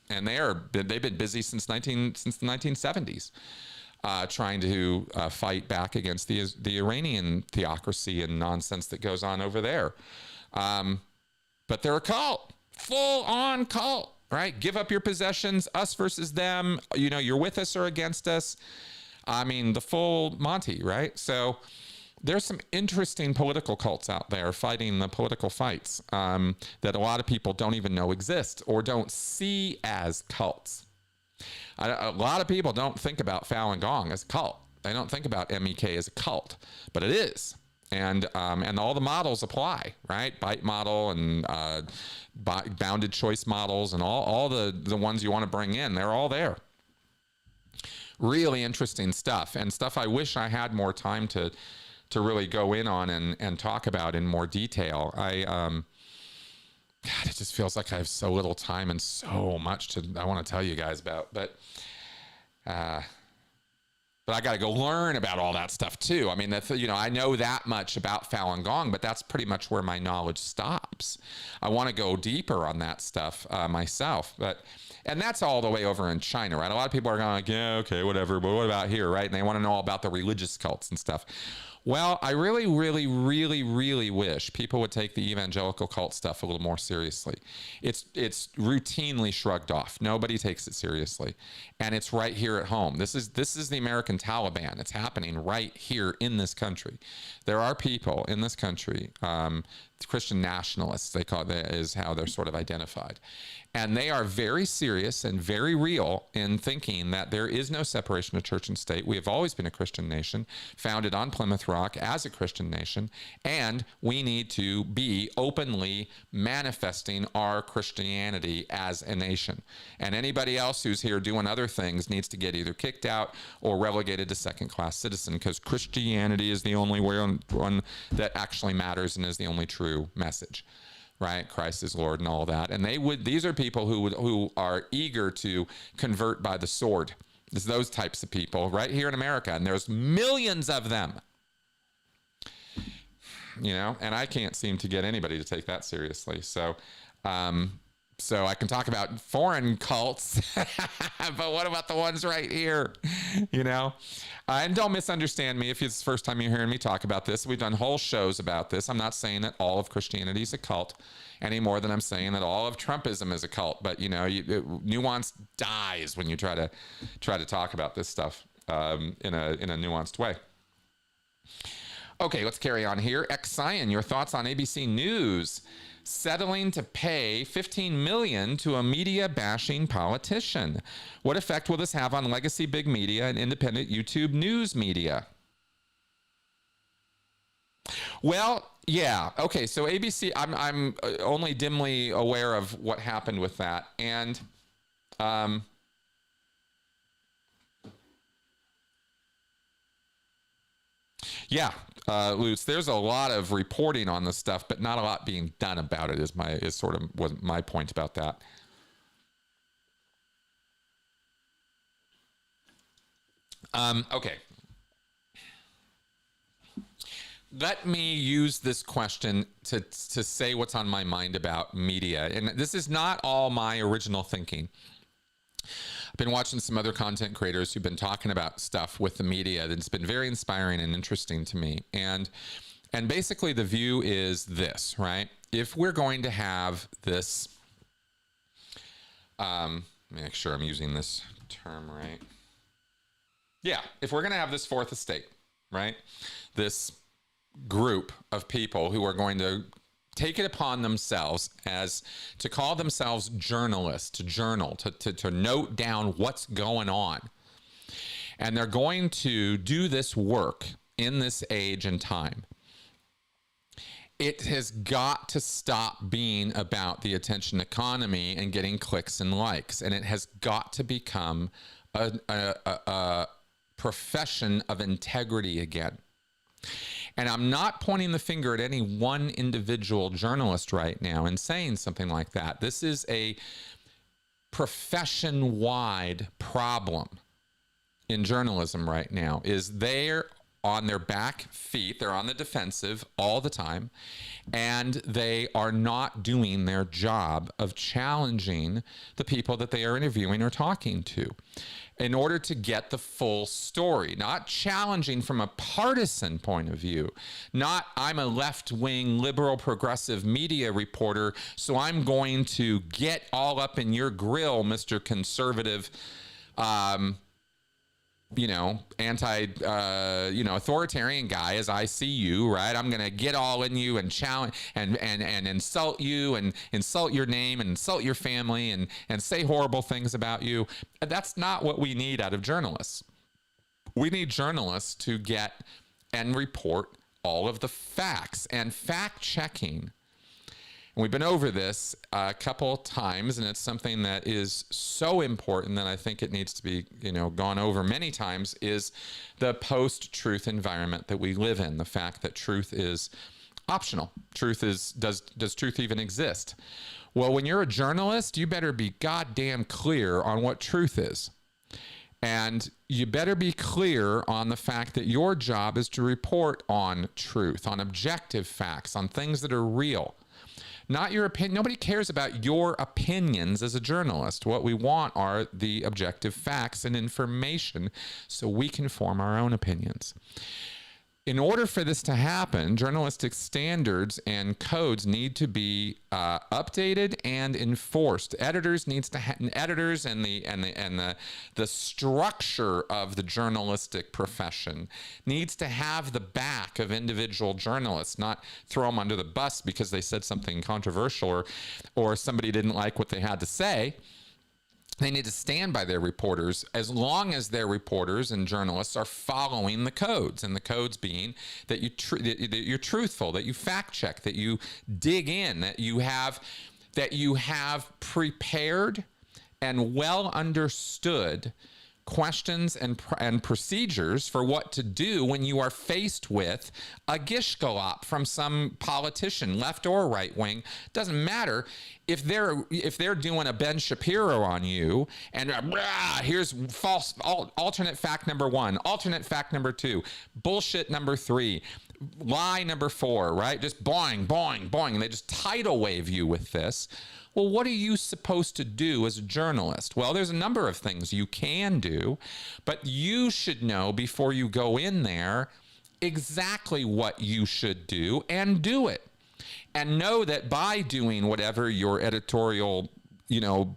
And they've been busy since the 1970s. Trying to fight back against the Iranian theocracy and nonsense that goes on over there. But they're a cult, full-on cult, right? Give up your possessions, us versus them. You're with us or against us. I mean, the full Monty, right? So there's some interesting political cults out there fighting the political fights that a lot of people don't even know exist or don't see as cults. A lot of people don't think about Falun Gong as a cult. They don't think about MEK as a cult, but it is. And all the models apply, right? Bite model and bounded choice models and all the ones you want to bring in, they're all there. Really interesting stuff, and stuff I wish I had more time to really go in on and talk about in more detail. God, it just feels like I have so little time and so much I want to tell you guys about. But I got to go learn about all that stuff too. I mean, I know that much about Falun Gong, but that's pretty much where my knowledge stops. I want to go deeper on that stuff myself. And that's all the way over in China, right? A lot of people are going like, yeah, okay, whatever. But what about here, right? And they want to know all about the religious cults and stuff. Well, I really, really, really, really wish people would take the evangelical cult stuff a little more seriously. It's routinely shrugged off. Nobody takes it seriously. And it's right here at home. This is the American Taliban. It's happening right here in this country. There are people in this country, Christian nationalists, they call it, is how they're sort of identified. And they are very serious and very real in thinking that there is no separation of church and state. We have always been a Christian nation, founded on Plymouth Rock as a Christian nation, and we need to be openly manifesting our Christianity as a nation. And anybody else who's here doing other things needs to get either kicked out or relegated to second-class citizen, because Christianity is the only one that actually matters and is the only true message. Right, Christ is Lord and all that, and these are people who are eager to convert by the sword. It's those types of people right here in America, and there's millions of them. And I can't seem to get anybody to take that seriously. So I can talk about foreign cults, but what about the ones right here? And don't misunderstand me if it's the first time you're hearing me talk about this. We've done whole shows about this. I'm not saying that all of Christianity is a cult any more than I'm saying that all of Trumpism is a cult. But nuance dies when you try to talk about this stuff in a nuanced way. Okay, let's carry on here. Xian, your thoughts on ABC News settling to pay $15 million to a media-bashing politician. What effect will this have on legacy big media and independent YouTube news media? Well, yeah. Okay, so ABC, I'm only dimly aware of what happened with that. And yeah, Lutz, there's a lot of reporting on this stuff, but not a lot being done about it is sort of was my point about that. Okay. let me use this question to say what's on my mind about media. And this is not all my original thinking. I've been watching some other content creators who've been talking about stuff with the media that's been very inspiring and interesting to me. And basically the view is this, right? If we're going to have this, make sure I'm using this term right. Yeah, if we're going to have this fourth estate, right? This group of people who are going to take it upon themselves as to call themselves journalists, to journal, to note down what's going on. And they're going to do this work in this age and time. It has got to stop being about the attention economy and getting clicks and likes. And it has got to become a profession of integrity again. And I'm not pointing the finger at any one individual journalist right now and saying something like that. This is a profession-wide problem in journalism right now, is they're on their back feet, they're on the defensive all the time, and they are not doing their job of challenging the people that they are interviewing or talking to in order to get the full story, not challenging from a partisan point of view, not I'm a left-wing liberal progressive media reporter, so I'm going to get all up in your grill, Mr. Conservative, authoritarian guy as I see you, right? I'm going to get all in you and challenge and insult you and insult your name and insult your family and say horrible things about you. That's not what we need out of journalists. We need journalists to get and report all of the facts and fact checking. And we've been over this a couple times, and it's something that is so important that I think it needs to be, gone over many times, is the post-truth environment that we live in. The fact that truth is optional. Does truth even exist? Well, when you're a journalist, you better be goddamn clear on what truth is. And you better be clear on the fact that your job is to report on truth, on objective facts, on things that are real. Not your opinion. Nobody cares about your opinions as a journalist. What we want are the objective facts and information so we can form our own opinions. In order for this to happen, journalistic standards and codes need to be updated and enforced. Editors and the structure of the journalistic profession needs to have the back of individual journalists, not throw them under the bus because they said something controversial or somebody didn't like what they had to say. They need to stand by their reporters as long as their reporters and journalists are following the codes, and the codes being that you're truthful, that you fact check, that you dig in, that you have prepared and well understood questions and procedures for what to do when you are faced with a gish galop from some politician, left or right wing. Doesn't matter if they're doing a Ben Shapiro on you and here's false alternate fact number 1, alternate fact number 2, bullshit number 3, lie number 4, right? Just boing, boing, boing, and they just tidal wave you with this. Well, what are you supposed to do as a journalist? Well, there's a number of things you can do, but you should know before you go in there exactly what you should do and do it. And know that by doing whatever your editorial,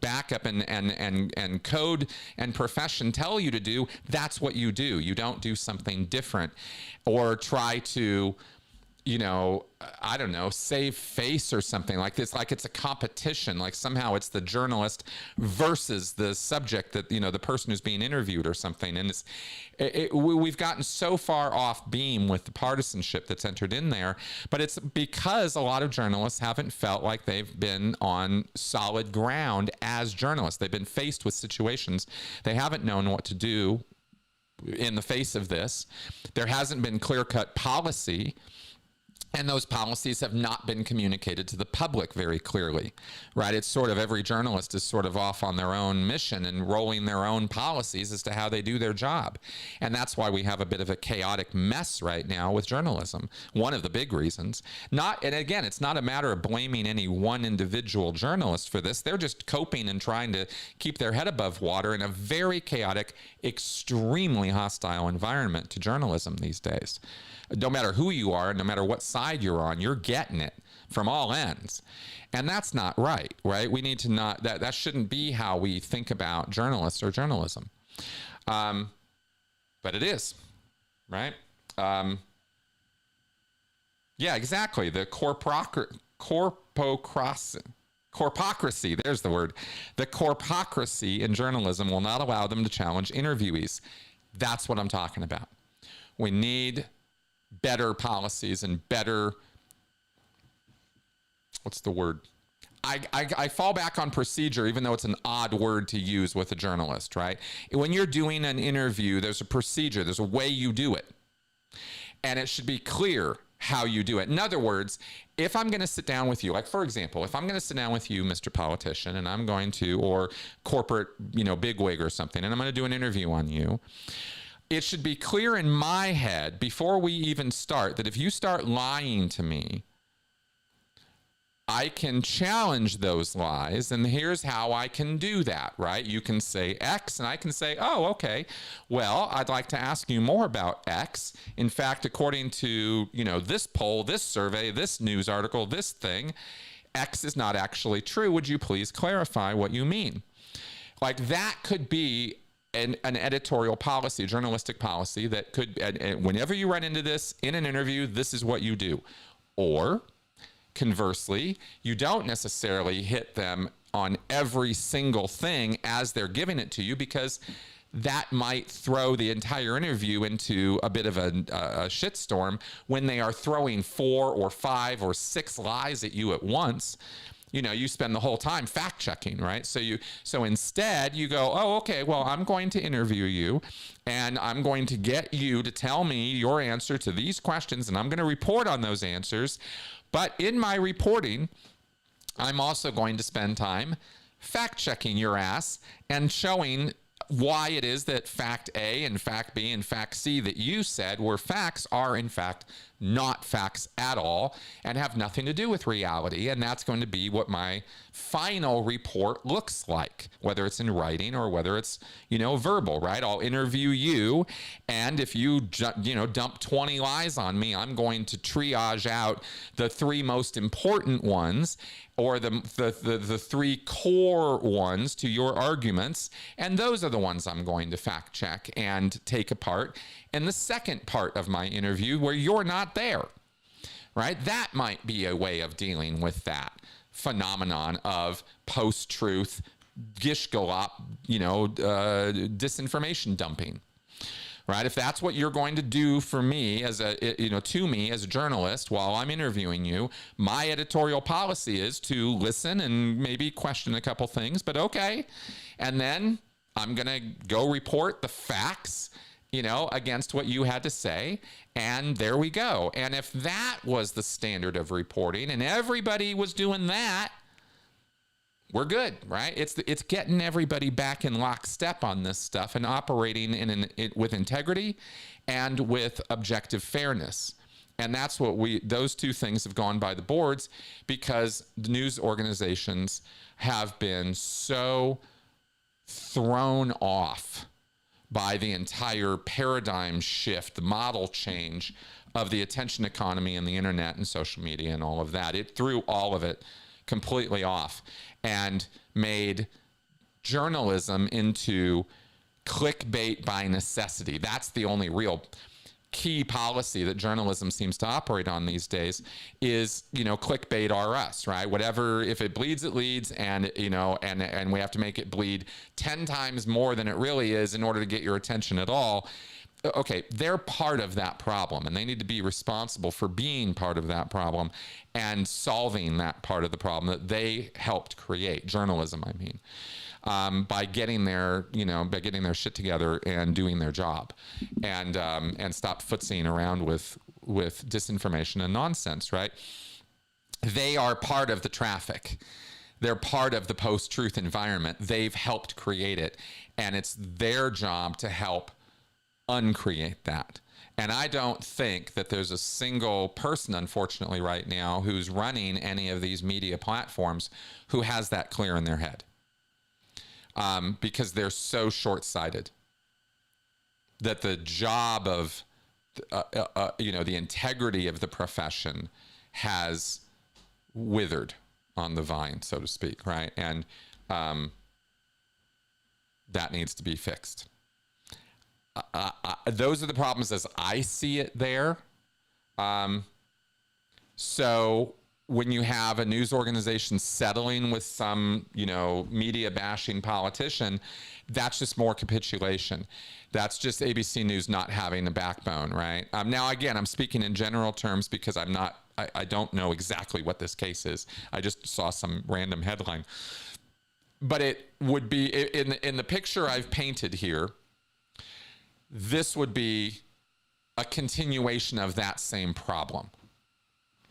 backup and code and profession tell you to do, that's what you do. You don't do something different or try to, save face or something like this, like it's a competition, like somehow it's the journalist versus the subject that, the person who's being interviewed or something. And we've gotten so far off beam with the partisanship that's entered in there, but it's because a lot of journalists haven't felt like they've been on solid ground as journalists. They've been faced with situations. They haven't known what to do in the face of this. There hasn't been clear-cut policy And those policies have not been communicated to the public very clearly, right? It's sort of every journalist is sort of off on their own mission and rolling their own policies as to how they do their job. And that's why we have a bit of a chaotic mess right now with journalism. One of the big reasons. And again, it's not a matter of blaming any one individual journalist for this. They're just coping and trying to keep their head above water in a very chaotic, extremely hostile environment to journalism these days. No matter who you are, no matter what side you're on, you're getting it from all ends. And that's not right, right? We need to not, that shouldn't be how we think about journalists or journalism. But it is, right? Yeah, exactly. The corpocracy, there's the word. The corpocracy in journalism will not allow them to challenge interviewees. That's what I'm talking about. We need better policies and better, what's the word? I fall back on procedure, even though it's an odd word to use with a journalist, right? When you're doing an interview, there's a procedure, there's a way you do it. And it should be clear how you do it. In other words, if I'm going to sit down with you, like for example, if I'm going to sit down with you, Mr. Politician, and I'm going to, or corporate, bigwig or something, and I'm going to do an interview on you, it should be clear in my head before we even start that if you start lying to me, I can challenge those lies, and here's how I can do that, right? You can say X, and I can say, oh, okay, well, I'd like to ask you more about X. In fact, according to, this poll, this survey, this news article, this thing, X is not actually true. Would you please clarify what you mean? Like that could be an editorial policy, journalistic policy that could, and whenever you run into this in an interview, this is what you do. Or conversely, you don't necessarily hit them on every single thing as they're giving it to you, because that might throw the entire interview into a bit of a shitstorm when they are throwing 4 or 5 or 6 lies at you at once. You spend the whole time fact checking, right? So instead you go, oh, okay, well, I'm going to interview you and I'm going to get you to tell me your answer to these questions, and I'm going to report on those answers. But in my reporting, I'm also going to spend time fact checking your ass and showing why it is that fact A and fact B and fact C that you said were facts are in fact not facts at all and have nothing to do with reality. And that's going to be what my final report looks like, whether it's in writing or whether it's, verbal, right? I'll interview you, and if you, dump 20 lies on me, I'm going to triage out the 3 most important ones, or the 3 core ones to your arguments, and those are the ones I'm going to fact check and take apart in the second part of my interview where you're not there, right? That might be a way of dealing with that phenomenon of post-truth, gish-galop, disinformation dumping. Right? If that's what you're going to do for me to me as a journalist while I'm interviewing you, my editorial policy is to listen and maybe question a couple things, but okay. And then I'm going to go report the facts, against what you had to say. And there we go. And if that was the standard of reporting and everybody was doing that, we're good, right? It's getting everybody back in lockstep on this stuff and operating with integrity and with objective fairness. And that's what those 2 things have gone by the boards, because the news organizations have been so thrown off by the entire paradigm shift, the model change of the attention economy and the internet and social media and all of that. It threw all of it completely off and made journalism into clickbait by necessity. That's the only real key policy that journalism seems to operate on these days is, clickbait or us, right? Whatever, if it bleeds, it leads, and, and we have to make it bleed 10 times more than it really is in order to get your attention at all. Okay, they're part of that problem, and they need to be responsible for being part of that problem and solving that part of the problem that they helped create, journalism, I mean. by getting their shit together and doing their job, and stop footsying around with disinformation and nonsense, right? They are part of the traffic. They're part of the post-truth environment. They've helped create it, and it's their job to help uncreate that. And I don't think that there's a single person, unfortunately, right now who's running any of these media platforms who has that clear in their head, because they're so short-sighted that the job of, the integrity of the profession has withered on the vine, so to speak, right? And that needs to be fixed. Those are the problems as I see it there. So when you have a news organization settling with some, media bashing politician, that's just more capitulation. That's just ABC News not having a backbone, right? Now, again, I'm speaking in general terms because I don't know exactly what this case is. I just saw some random headline. But it would be, in the picture I've painted here, this would be a continuation of that same problem,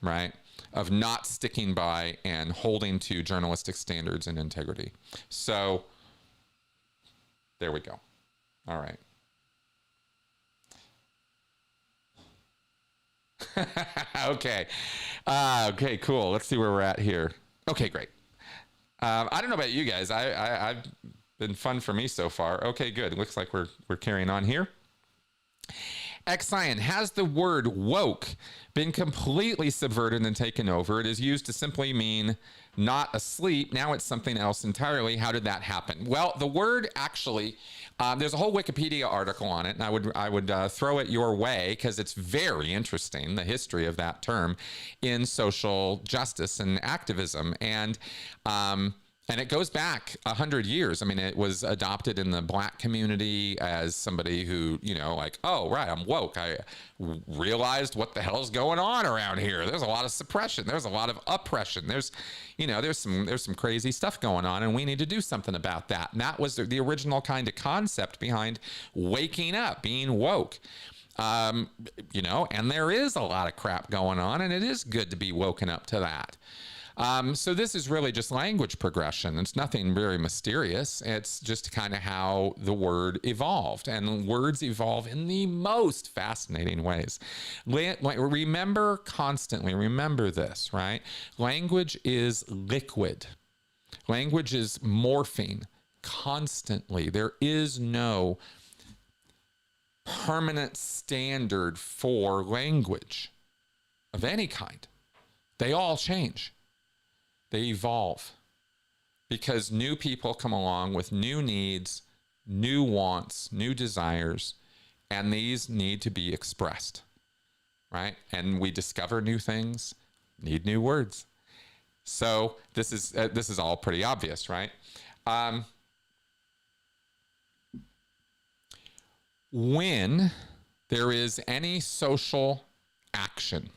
right? Of not sticking by and holding to journalistic standards and integrity. So there we go. All right. Okay. Okay, cool. Let's see where we're at here. Okay, great. I don't know about you guys. I've been fun for me so far. Okay, good. Looks like we're carrying on here. Xion, has the word woke been completely subverted and taken over? It is used to simply mean not asleep. Now it's something else entirely. How did that happen? Well, the word actually, there's a whole Wikipedia article on it, and I would throw it your way because it's very interesting, the history of that term in social justice and activism. And it goes back 100 years. I mean, it was adopted in the Black community as somebody who, oh, right, I'm woke. I realized what the hell's going on around here. There's a lot of suppression. There's a lot of oppression. There's some crazy stuff going on, and we need to do something about that. And that was the original kind of concept behind waking up, being woke. And there is a lot of crap going on, and it is good to be woken up to that. So this is really just language progression. It's nothing very mysterious. It's just kind of how the word evolved, and words evolve in the most fascinating ways. Remember this, right? Language is liquid. Language is morphing constantly. There is no permanent standard for language of any kind. They all change. They evolve because new people come along with new needs, new wants, new desires, and these need to be expressed, right? And we discover new things, need new words. So this is all pretty obvious, right? When there is any social action,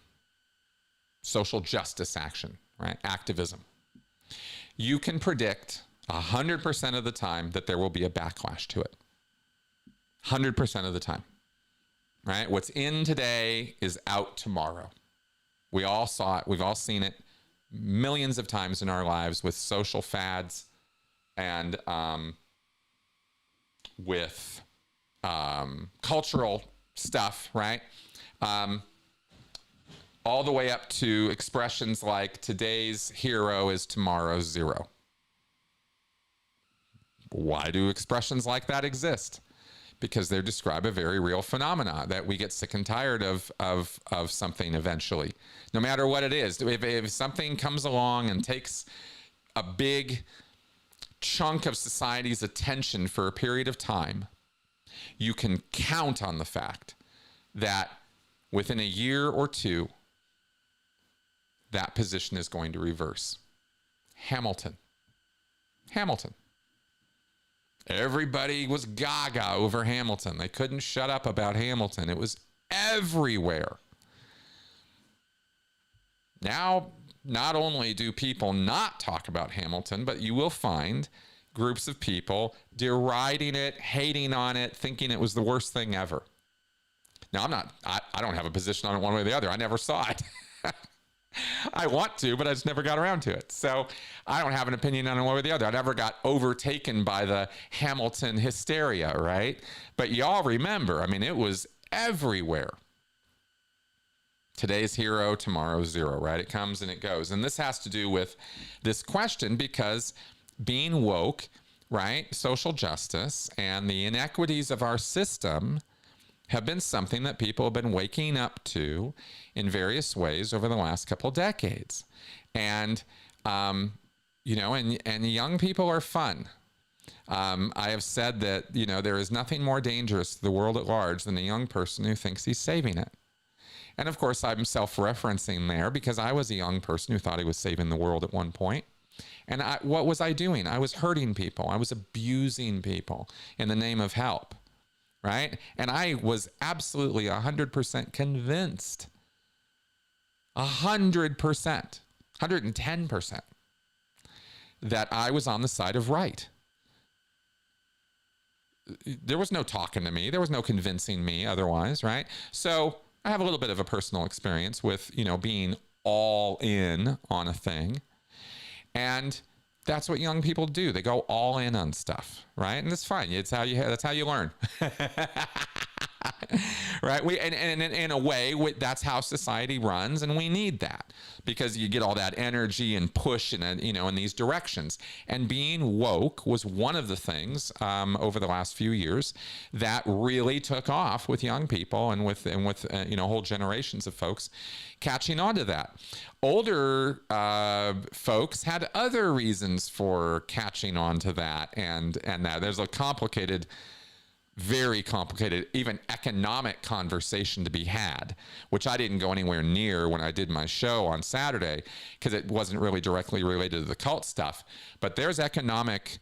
social justice action, right? Activism. You can predict 100% of the time that there will be a backlash to it. 100% of the time, right? What's in today is out tomorrow. We all saw it. We've all seen it millions of times in our lives with social fads and with cultural stuff, right? All the way up to expressions like today's hero is tomorrow's zero. Why do expressions like that exist? Because they describe a very real phenomena that we get sick and tired of something eventually. No matter what it is. If something comes along and takes a big chunk of society's attention for a period of time, you can count on the fact that within a year or two, that position is going to reverse. Hamilton. Everybody was gaga over Hamilton. They couldn't shut up about Hamilton. It was everywhere. Now, not only do people not talk about Hamilton, but you will find groups of people deriding it, hating on it, thinking it was the worst thing ever. Now, I don't have a position on it one way or the other. I never saw it. I want to, but I just never got around to it. So I don't have an opinion on it one way or the other. I never got overtaken by the Hamilton hysteria, right? But y'all remember, I mean, it was everywhere. Today's hero, tomorrow's zero, right? It comes and it goes. And this has to do with this question because being woke, right, social justice, and the inequities of our system have been something that people have been waking up to in various ways over the last couple decades. And, you know, and young people are fun. I have said that, you know, there is nothing more dangerous to the world at large than a young person who thinks he's saving it. And of course, I'm self-referencing there because I was a young person who thought he was saving the world at one point. And what was I doing? I was hurting people. I was abusing people in the name of help, right? And I was absolutely 100% convinced, 100%, 110%, that I was on the side of right. There was no talking to me. There was no convincing me otherwise, right? So I have a little bit of a personal experience with, you know, being all in on a thing. And that's what young people do. They go all in on stuff, right? And that's fine. That's how you learn. Right? And in a way, that's how society runs, and we need that because you get all that energy and push in, you know, in these directions. And being woke was one of the things over the last few years that really took off with young people and with you know, whole generations of folks catching on to that. Older folks had other reasons for catching on to that, and that there's a complicated, very complicated, even economic conversation to be had, which I didn't go anywhere near when I did my show on Saturday because it wasn't really directly related to the cult stuff. But there's economic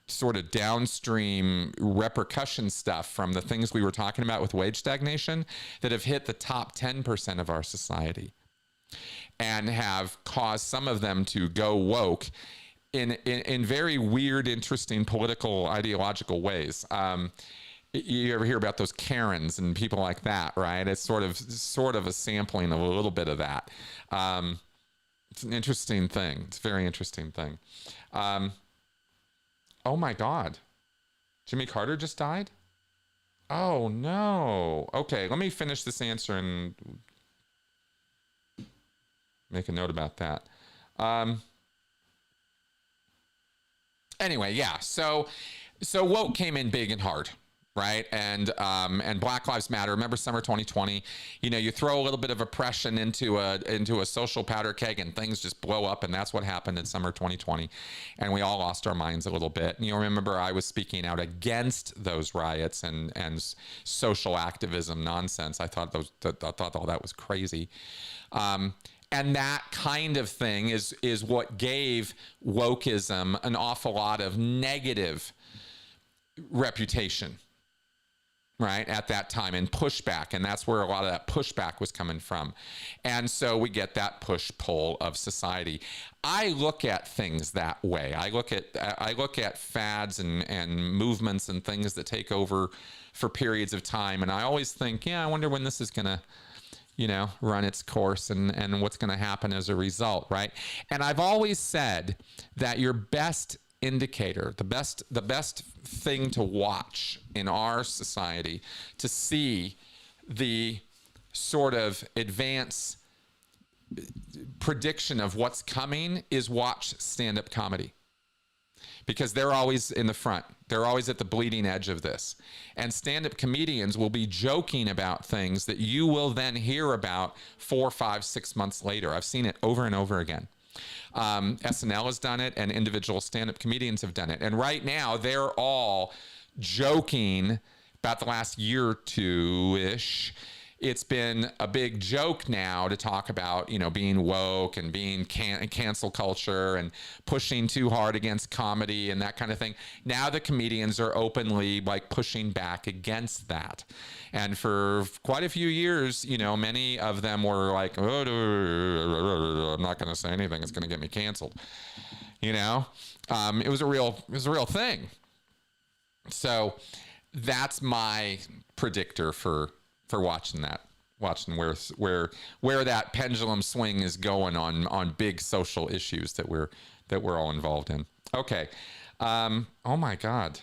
sort of downstream repercussion stuff from the things we were talking about with wage stagnation that have hit the top 10% of our society and have caused some of them to go woke in very weird, interesting political, ideological ways. You ever hear about those Karens and people like that, right? It's sort of a sampling of a little bit of that. It's an interesting thing. It's a very interesting thing. Oh my God. Jimmy Carter just died? Oh no. Okay, let me finish this answer and make a note about that. Anyway, yeah. So woke came in big and hard, right? And Black Lives Matter. Remember summer 2020? You know, you throw a little bit of oppression into a social powder keg, and things just blow up. And that's what happened in summer 2020. And we all lost our minds a little bit. And you remember I was speaking out against those riots and social activism nonsense. I thought all that was crazy. And that kind of thing is what gave wokeism an awful lot of negative reputation, right, at that time, and pushback. And that's where a lot of that pushback was coming from. And so we get that push-pull of society. I look at things that way. I look at fads and movements and things that take over for periods of time. And I always think, yeah, I wonder when this is going to, you know, run its course and what's going to happen as a result, right? And I've always said that your best indicator, the best thing to watch in our society to see the sort of advance prediction of what's coming is watch stand-up comedy. Because they're always in the front. They're always at the bleeding edge of this. And stand-up comedians will be joking about things that you will then hear about 4, 5, 6 months later. I've seen it over and over again. SNL has done it, and individual stand-up comedians have done it. And right now, they're all joking about the last year or two-ish. It's been a big joke now to talk about, you know, being woke and being cancel culture and pushing too hard against comedy and that kind of thing. Now the comedians are openly like pushing back against that. And for quite a few years, you know, many of them were like, oh, I'm not going to say anything. It's going to get me canceled. You know, it was a real thing. So that's my predictor for watching that, watching where that pendulum swing is going on big social issues that we're all involved in. Okay. Oh my God.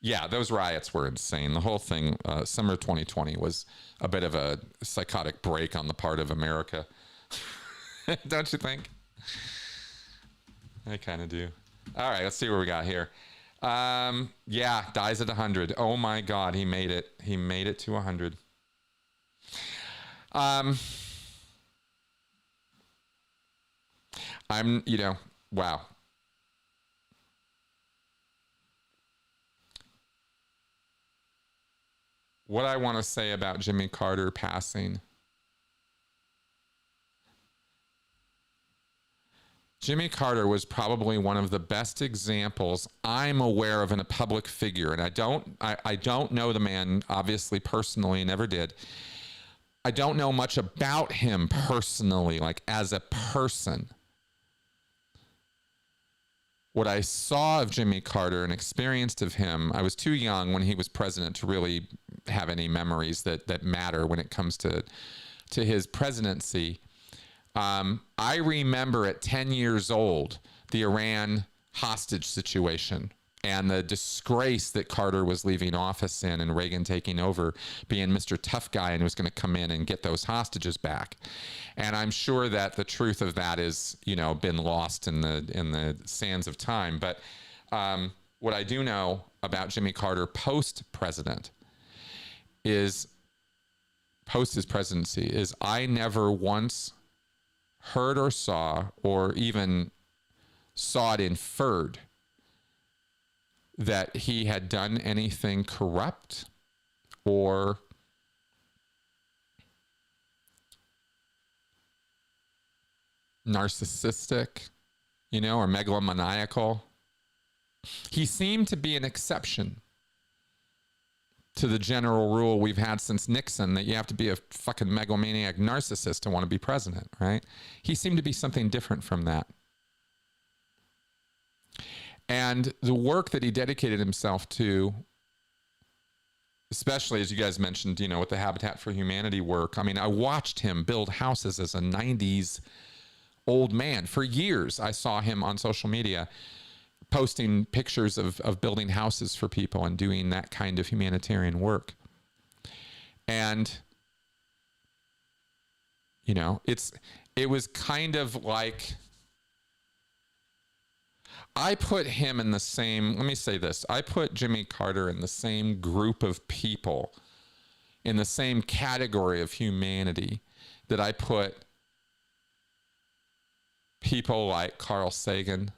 Yeah, those riots were insane. The whole thing, summer 2020 was a bit of a psychotic break on the part of America. Don't you think? I kind of do. All right, let's see what we got here. Yeah, dies at 100. Oh my God, he made it. He made it to 100. Wow. What I want to say about Jimmy Carter passing. Jimmy Carter was probably one of the best examples I'm aware of in a public figure, and I don't know the man obviously personally, never did. I don't know much about him personally, like as a person. What I saw of Jimmy Carter and experienced of him, I was too young when he was president to really have any memories that matter when it comes to his presidency. I remember at 10 years old, the Iran hostage situation and the disgrace that Carter was leaving office in and Reagan taking over, being Mr. Tough Guy and was going to come in and get those hostages back. And I'm sure that the truth of that is, been lost in the sands of time. But what I do know about Jimmy Carter post his presidency is I never once heard or saw or even saw it inferred that he had done anything corrupt or narcissistic, or megalomaniacal. He seemed to be an exception to the general rule we've had since Nixon that you have to be a fucking megalomaniac narcissist to want to be president, right? He seemed to be something different from that. And the work that he dedicated himself to, especially as you guys mentioned, with the Habitat for Humanity work. I mean, I watched him build houses as a 90s old man. For years, I saw him on social media posting pictures of building houses for people and doing that kind of humanitarian work. And, it was kind of like, I put him in the same, let me say this, I put Jimmy Carter in the same group of people, in the same category of humanity that I put people like Carl Sagan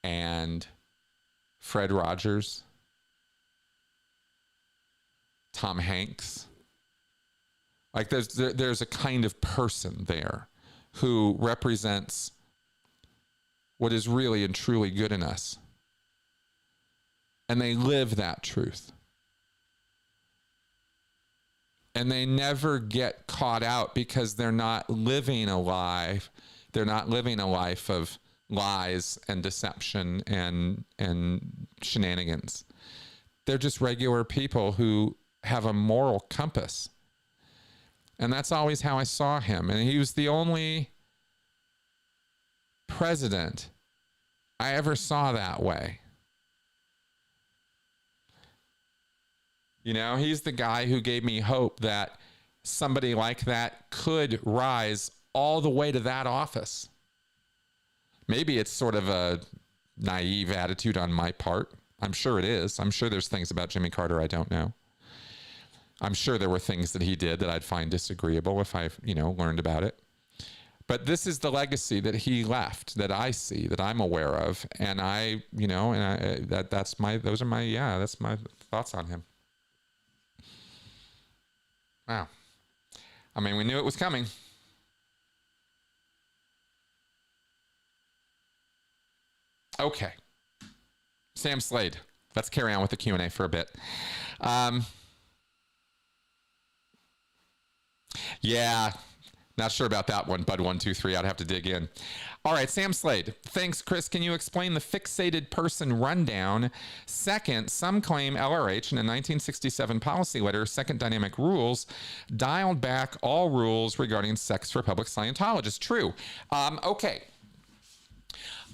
and Fred Rogers, Tom Hanks. Like there's a kind of person there who represents what is really and truly good in us. And they live that truth. And they never get caught out because they're not living a life. They're not living a life of lies and deception and shenanigans. They're just regular people who have a moral compass. And that's always how I saw him. And he was the only president I ever saw that way. He's the guy who gave me hope that somebody like that could rise all the way to that office. Maybe it's sort of a naive attitude on my part. I'm sure it is. I'm sure there's things about Jimmy Carter I don't know. I'm sure there were things that he did that I'd find disagreeable if I, learned about it. But this is the legacy that he left, that I see, that I'm aware of, and that's my thoughts on him. Wow. I mean, we knew it was coming. Okay. Sam Slade. Let's carry on with the Q&A for a bit. Yeah. Not sure about that one, Bud123. I'd have to dig in. All right, Sam Slade. Thanks, Chris. Can you explain the fixated person rundown? Second, some claim LRH in a 1967 policy letter, Second Dynamic Rules, dialed back all rules regarding sex for public Scientologists. True. Okay.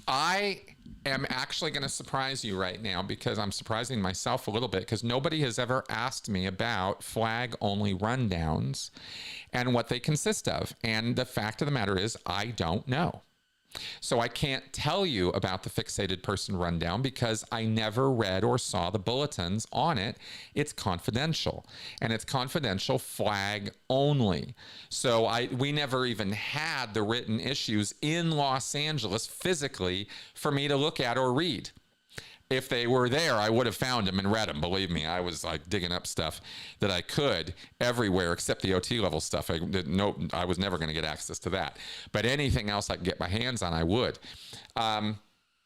I am actually going to surprise you right now because I'm surprising myself a little bit because nobody has ever asked me about flag-only rundowns and what they consist of. And the fact of the matter is, I don't know. So I can't tell you about the fixated person rundown because I never read or saw the bulletins on it. It's confidential, and it's confidential flag only. So we never even had the written issues in Los Angeles physically for me to look at or read. If they were there, I would have found them and read them. Believe me, I was like digging up stuff that I could everywhere except the OT level stuff. I was never going to get access to that. But anything else I could get my hands on, I would.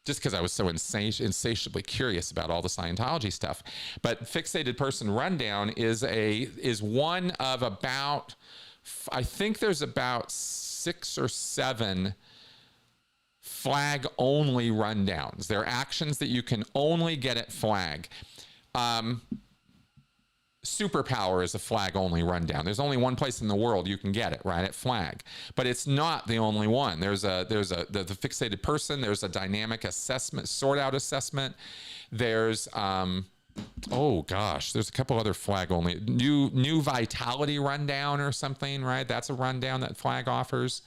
Just because I was so insatiably curious about all the Scientology stuff. But fixated person rundown is one of about, I think there's about 6 or 7 flag-only rundowns. They're actions that you can only get at flag. Superpower is a flag-only rundown. There's only one place in the world you can get it, right, at flag. But it's not the only one. There's the fixated person. There's a dynamic assessment, sort-out assessment. There's oh gosh, there's a couple other flag-only. New vitality rundown or something, right? That's a rundown that flag offers.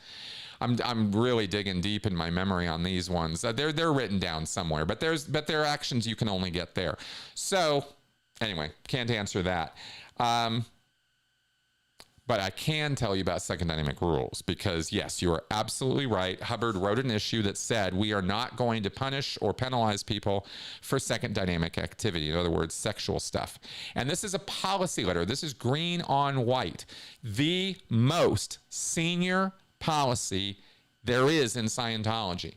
I'm really digging deep in my memory on these ones. They're written down somewhere, but there are actions you can only get there. So anyway, can't answer that. But I can tell you about Second Dynamic Rules because yes, you are absolutely right. Hubbard wrote an issue that said we are not going to punish or penalize people for second dynamic activity. In other words, sexual stuff. And this is a policy letter. This is green on white. The most senior policy there is in Scientology.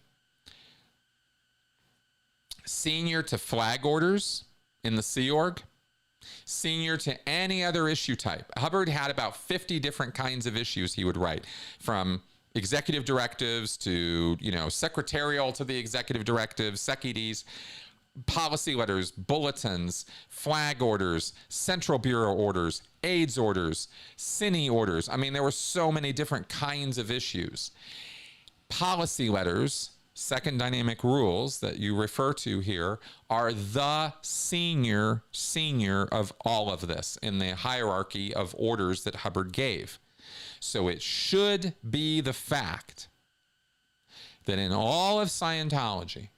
Senior to flag orders in the Sea Org, senior to any other issue type. Hubbard had about 50 different kinds of issues he would write, from executive directives to, secretarial to the executive directives, SecEDs, policy letters, bulletins, flag orders, Central Bureau orders, AIDS orders, CINI orders. I mean, there were so many different kinds of issues. Policy letters, Second Dynamic Rules that you refer to here, are the senior of all of this in the hierarchy of orders that Hubbard gave. So it should be the fact that in all of Scientology,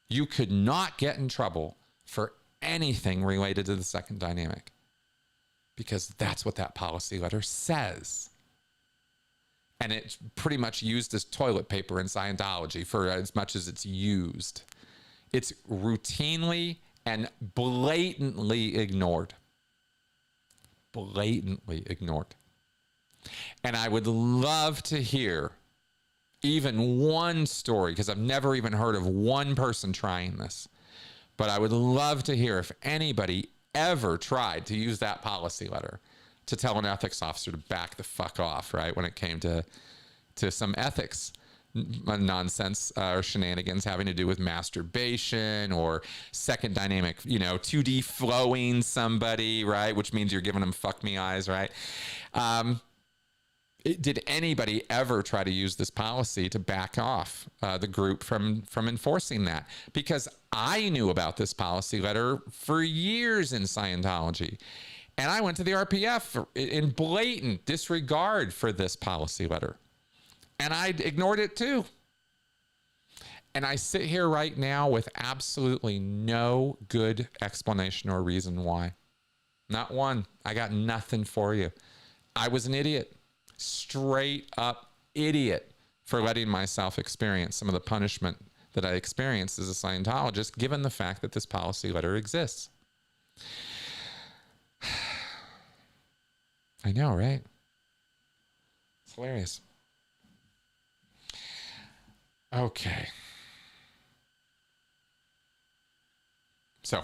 you could not get in trouble for anything related to the second dynamic because that's what that policy letter says. And it's pretty much used as toilet paper in Scientology for as much as it's used. It's routinely and blatantly ignored. Blatantly ignored. And I would love to hear even one story, because I've never even heard of one person trying this, but I would love to hear if anybody ever tried to use that policy letter to tell an ethics officer to back the fuck off, right, when it came to some ethics nonsense or shenanigans having to do with masturbation or second dynamic, 2D flowing somebody, right, which means you're giving them fuck me eyes, right? Did anybody ever try to use this policy to back off the group from enforcing that? Because I knew about this policy letter for years in Scientology. And I went to the RPF in blatant disregard for this policy letter. And I ignored it too. And I sit here right now with absolutely no good explanation or reason why. Not one. I got nothing for you. I was an idiot. Straight up idiot for letting myself experience some of the punishment that I experienced as a Scientologist, given the fact that this policy letter exists. I know, right? It's hilarious. Okay. So,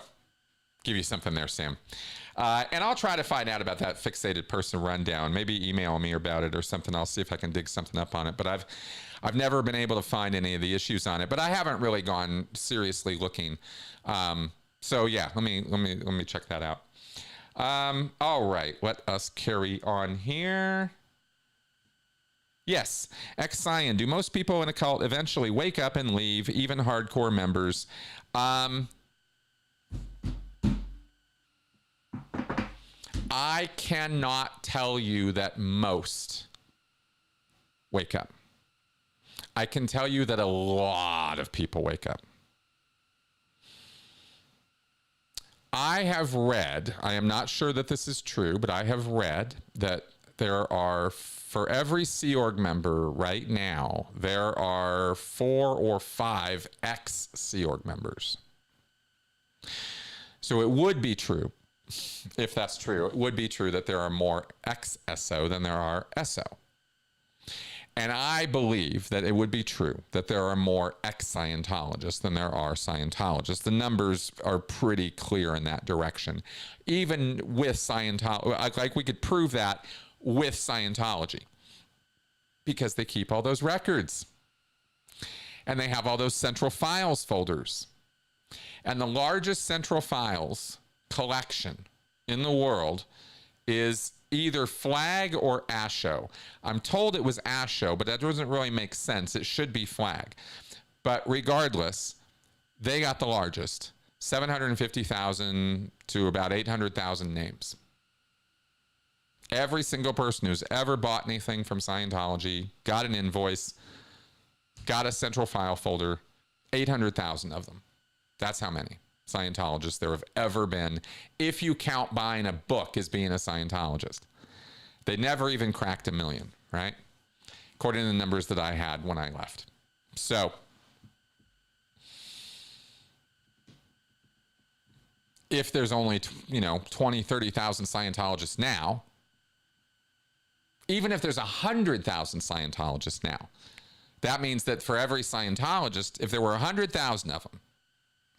give you something there, Sam. And I'll try to find out about that fixated person rundown. Maybe email me about it or something. I'll see if I can dig something up on it. But I've never been able to find any of the issues on it. But I haven't really gone seriously looking. So yeah, let me check that out. All right, let us carry on here. Yes, X-Cyan. Do most people in a cult eventually wake up and leave, even hardcore members? I cannot tell you that most wake up. I can tell you that a lot of people wake up. I have read, I am not sure that this is true, but I have read that there are, for every Sea Org member right now, there are 4 or 5 ex-Sea Org members. So it would be true, if that's true, it would be true that there are more ex-SO than there are SO. And I believe that it would be true that there are more ex-Scientologists than there are Scientologists. The numbers are pretty clear in that direction. Even with Scientology, like we could prove that with Scientology, because they keep all those records. And they have all those central files folders. And the largest central files collection in the world is either Flag or ASHO. I'm told it was ASHO, but that doesn't really make sense. It should be Flag. But regardless, they got the largest, 750,000 to about 800,000 names. Every single person who's ever bought anything from Scientology, got an invoice, got a central file folder, 800,000 of them. That's how many Scientologists there have ever been, if you count buying a book as being a Scientologist. They never even cracked 1 million, right? According to the numbers that I had when I left. So if there's only 20, 30,000 Scientologists now, even if there's 100,000 Scientologists now, that means that for every Scientologist, if there were 100,000 of them,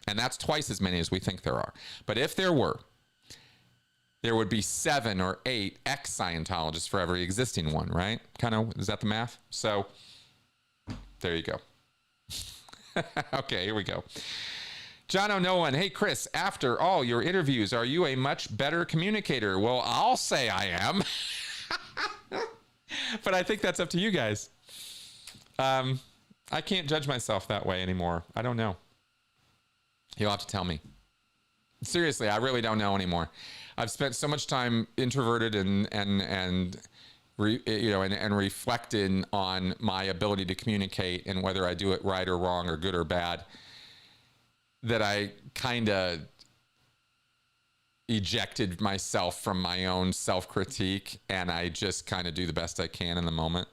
and that's twice as many as we think there are. But if there were, there would be 7 or 8 ex-Scientologists for every existing one, right? Kind of, is that the math? So, there you go. Okay, here we go. John O'Nolan, hey Chris, after all your interviews, are you a much better communicator? Well, I'll say I am. But I think that's up to you guys. I can't judge myself that way anymore. I don't know. You'll have to tell me. Seriously, I really don't know anymore. I've spent so much time introverted and reflecting on my ability to communicate and whether I do it right or wrong or good or bad, that I kind of ejected myself from my own self-critique, and I just kind of do the best I can in the moment.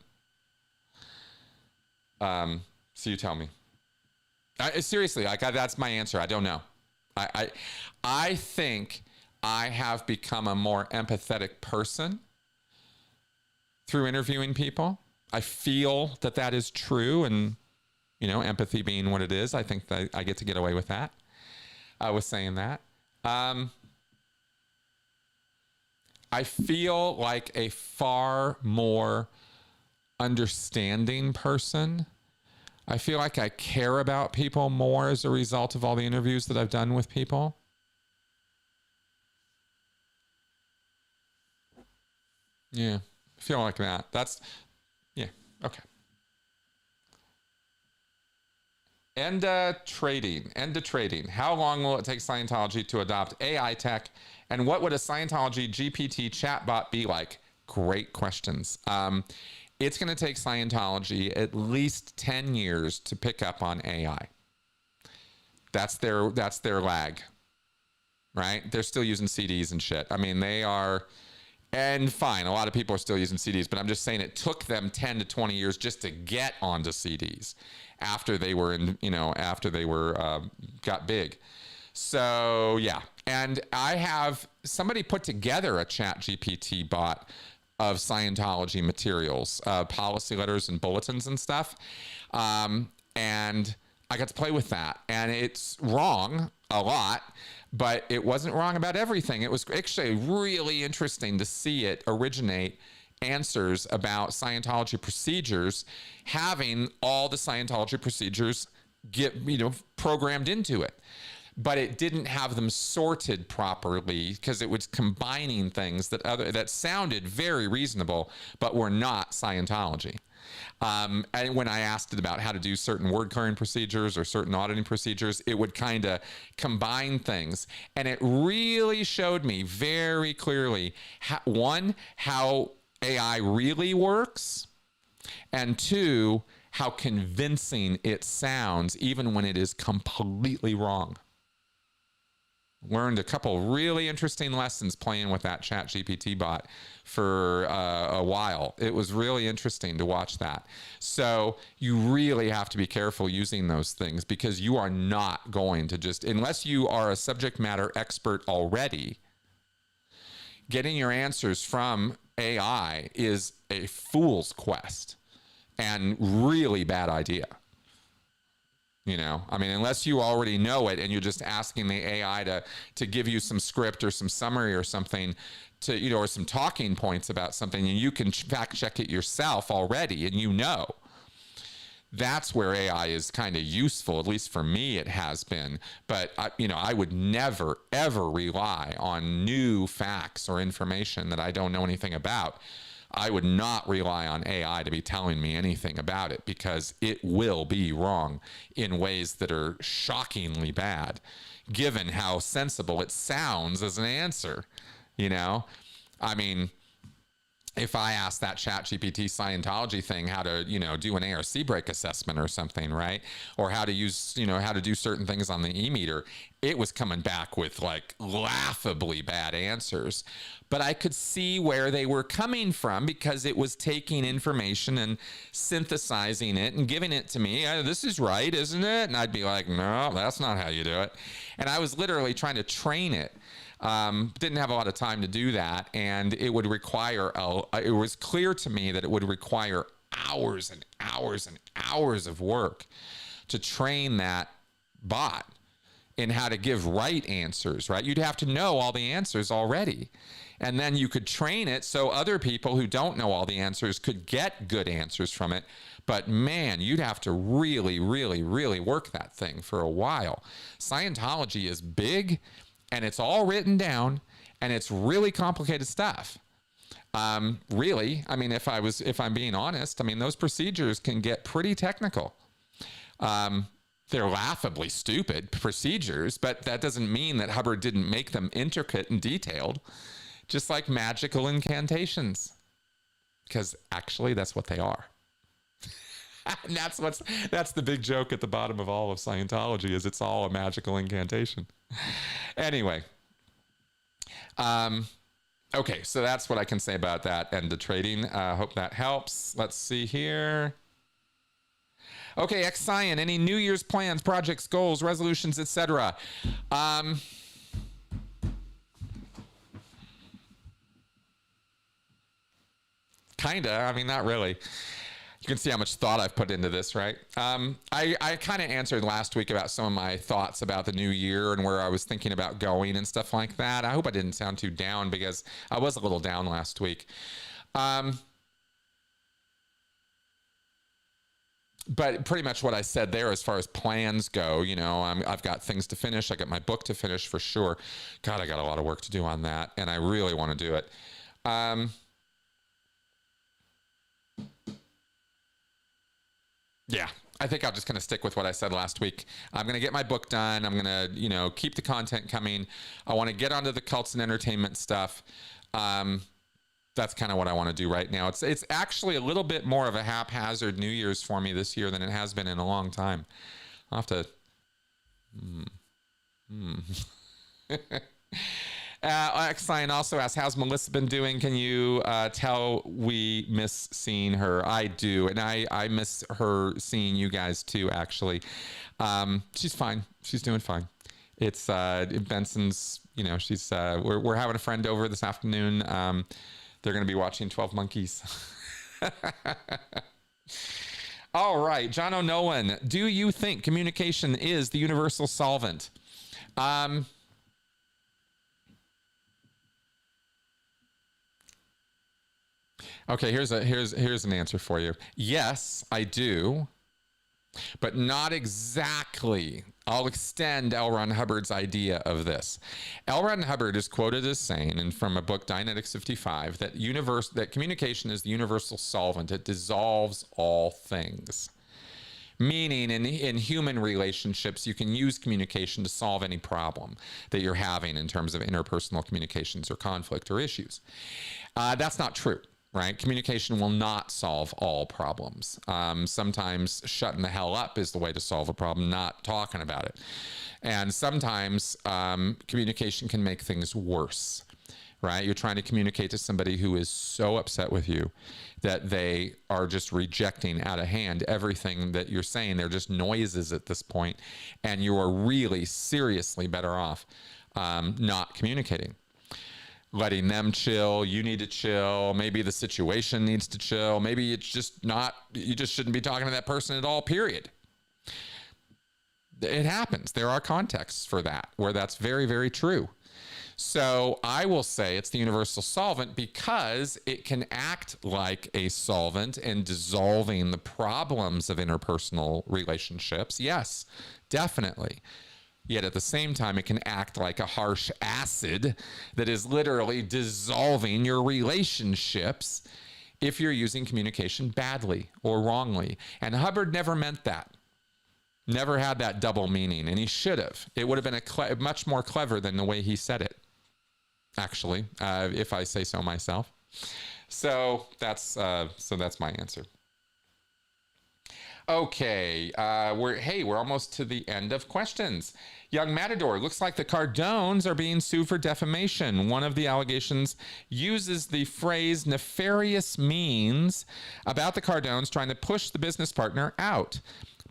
So you tell me. Seriously, that's my answer. I don't know. I think I have become a more empathetic person through interviewing people. I feel that is true, and empathy being what it is, I think that I get to get away with that. I was saying that. I feel like a far more understanding person. I feel like I care about people more as a result of all the interviews that I've done with people. Yeah, I feel like that. Yeah, okay. End of trading. How long will it take Scientology to adopt AI tech? And what would a Scientology GPT chatbot be like? Great questions. It's going to take Scientology at least 10 years to pick up on AI. That's their lag, right? They're still using CDs and shit. I mean, they are, and fine, a lot of people are still using CDs, but I'm just saying it took them 10 to 20 years just to get onto CDs after they were got big. So yeah. And I have somebody put together a chat GPT bot of Scientology materials, policy letters and bulletins and stuff. And I got to play with that, and it's wrong a lot, but it wasn't wrong about everything. It was actually really interesting to see it originate answers about Scientology procedures, having all the Scientology procedures get, programmed into it. But it didn't have them sorted properly because it was combining things that sounded very reasonable, but were not Scientology. And when I asked it about how to do certain word clearing procedures or certain auditing procedures, it would kind of combine things. And it really showed me very clearly, how AI really works, and two, how convincing it sounds even when it is completely wrong. Learned a couple really interesting lessons playing with that ChatGPT bot for a while. It was really interesting to watch that. So you really have to be careful using those things, because you are not going to just, unless you are a subject matter expert already, getting your answers from AI is a fool's quest and really bad idea. Unless you already know it and you're just asking the AI to give you some script or some summary or something or some talking points about something, and you can fact check it yourself already, and that's where AI is kind of useful. At least for me, it has been. But I would never, ever rely on new facts or information that I don't know anything about. I would not rely on AI to be telling me anything about it, because it will be wrong in ways that are shockingly bad, given how sensible it sounds as an answer. If I ask that ChatGPT Scientology thing how to, do an ARC break assessment or something, right? Or how to use, how to do certain things on the e-meter, it was coming back with like laughably bad answers. But I could see where they were coming from, because it was taking information and synthesizing it and giving it to me. This is right, isn't it? And I'd be like, no, that's not how you do it. And I was literally trying to train it. Didn't have a lot of time to do that, and it would require, it was clear to me that it would require hours and hours and hours of work to train that bot in how to give right answers, right? You'd have to know all the answers already, and then you could train it so other people who don't know all the answers could get good answers from it. But man, you'd have to really, really, really work that thing for a while. Scientology is big, and it's all written down, and it's really complicated stuff. Really, if I'm being honest, those procedures can get pretty technical. They're laughably stupid procedures, but that doesn't mean that Hubbard didn't make them intricate and detailed, just like magical incantations, because actually that's what they are. And that's the big joke at the bottom of all of Scientology, is it's all a magical incantation. Anyway, okay, so that's what I can say about that and the trading. Hope that helps. Let's see here. Okay, X-Cyan, any New Year's plans, projects, goals, resolutions, etc.? Kinda. Not really. You can see how much thought I've put into this, right? I kind of answered last week about some of my thoughts about the new year and where I was thinking about going and stuff like that. I hope I didn't sound too down, because I was a little down last week. But pretty much what I said there as far as plans go, I've got things to finish. I got my book to finish for sure. God, I got a lot of work to do on that, and I really want to do it. Yeah, I think I'm just going to stick with what I said last week. I'm going to get my book done. I'm going to, keep the content coming. I want to get onto the cults and entertainment stuff. That's kind of what I want to do right now. It's actually a little bit more of a haphazard New Year's for me this year than it has been in a long time. I'll have to... X-Sign also asks, how's Melissa been doing? Can you tell we miss seeing her? I do, and I miss her seeing you guys too, actually. She's fine. She's doing fine. It's Benson's, she's we're having a friend over this afternoon. They're going to be watching 12 Monkeys. All right, John O'Nolan, do you think communication is the universal solvent? Okay, here's an answer for you. Yes, I do, but not exactly. I'll extend L. Ron Hubbard's idea of this. L. Ron Hubbard is quoted as saying, and from a book, Dianetics 55, that communication is the universal solvent. It dissolves all things. Meaning in human relationships, you can use communication to solve any problem that you're having in terms of interpersonal communications or conflict or issues. That's not true. Right? Communication will not solve all problems. Sometimes shutting the hell up is the way to solve a problem, not talking about it. And sometimes communication can make things worse, right? You're trying to communicate to somebody who is so upset with you that they are just rejecting out of hand everything that you're saying. They're just noises at this point, and you are really seriously better off not communicating. Letting them chill, you need to chill, maybe the situation needs to chill, maybe it's just not, you just shouldn't be talking to that person at all, period. It happens. There are contexts for that where that's very, very true. So I will say it's the universal solvent because it can act like a solvent in dissolving the problems of interpersonal relationships. Yes, definitely. Yet at the same time, it can act like a harsh acid that is literally dissolving your relationships if you're using communication badly or wrongly. And Hubbard never meant that. Never had that double meaning, and he should have. It would have been much more clever than the way he said it, actually, if I say so myself. So that's my answer. Okay, we're almost to the end of questions. Young Matador, looks like the Cardones are being sued for defamation. One of the allegations uses the phrase nefarious means about the Cardones trying to push the business partner out.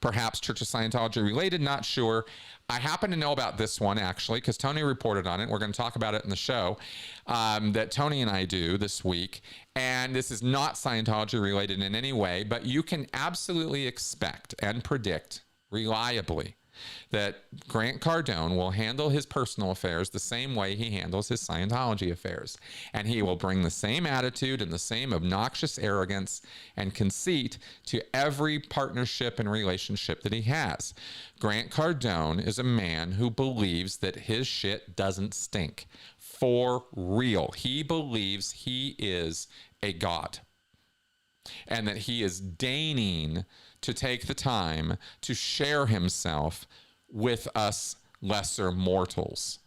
Perhaps Church of Scientology related, not sure. I happen to know about this one, actually, because Tony reported on it. We're going to talk about it in the show that Tony and I do this week. And this is not Scientology related in any way, but you can absolutely expect and predict reliably that Grant Cardone will handle his personal affairs the same way he handles his Scientology affairs. And he will bring the same attitude and the same obnoxious arrogance and conceit to every partnership and relationship that he has. Grant Cardone is a man who believes that his shit doesn't stink. For real. He believes he is a god. And that he is deigning to take the time to share himself with us lesser mortals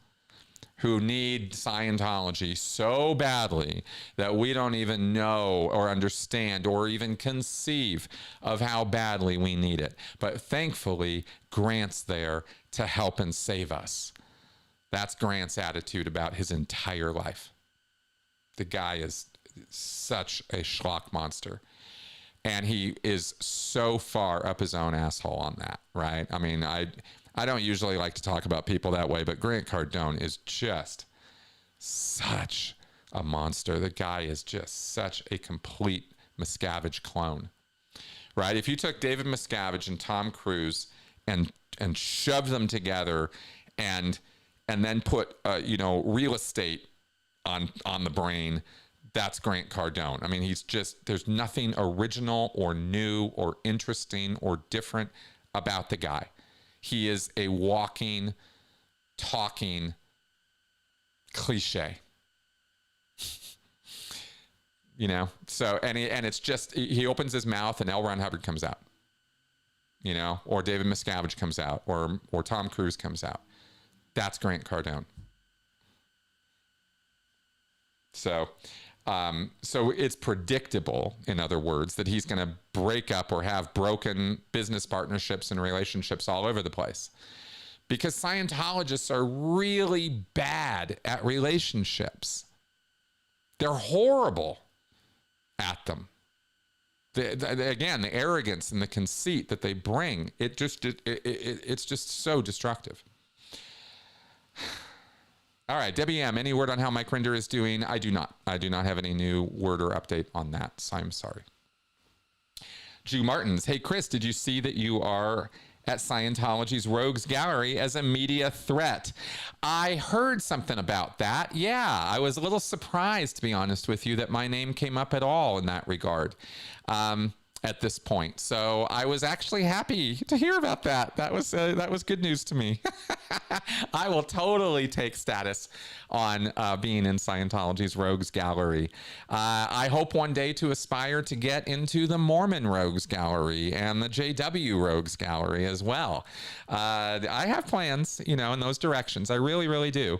who need Scientology so badly that we don't even know or understand or even conceive of how badly we need it. But thankfully, Grant's there to help and save us. That's Grant's attitude about his entire life. The guy is such a schlock monster. And he is so far up his own asshole on that, right? I mean, I don't usually like to talk about people that way, but Grant Cardone is just such a monster. The guy is just such a complete Miscavige clone, right? If you took David Miscavige and Tom Cruise and shoved them together and then put real estate on the brain, that's Grant Cardone. I mean, he's just, there's nothing original or new or interesting or different about the guy. He is a walking, talking cliche. So, and it's just, he opens his mouth and L. Ron Hubbard comes out, or David Miscavige comes out, or Tom Cruise comes out. That's Grant Cardone. So it's predictable, in other words, that he's going to break up or have broken business partnerships and relationships all over the place. Because Scientologists are really bad at relationships. They're horrible at them. Again, the arrogance and the conceit that they bring, it's just so destructive. All right, Debbie M., any word on how Mike Rinder is doing? I do not. I do not have any new word or update on that, so I'm sorry. Jew Martins. Hey, Chris, did you see that you are at Scientology's Rogues Gallery as a media threat? I heard something about that. Yeah, I was a little surprised, to be honest with you, that my name came up at all in that regard at this point. So I was actually happy to hear about that. That was good news to me. I will totally take status on being in Scientology's Rogues Gallery. I hope one day to aspire to get into the Mormon Rogues Gallery and the JW Rogues Gallery as well. I have plans, in those directions. I really, really do.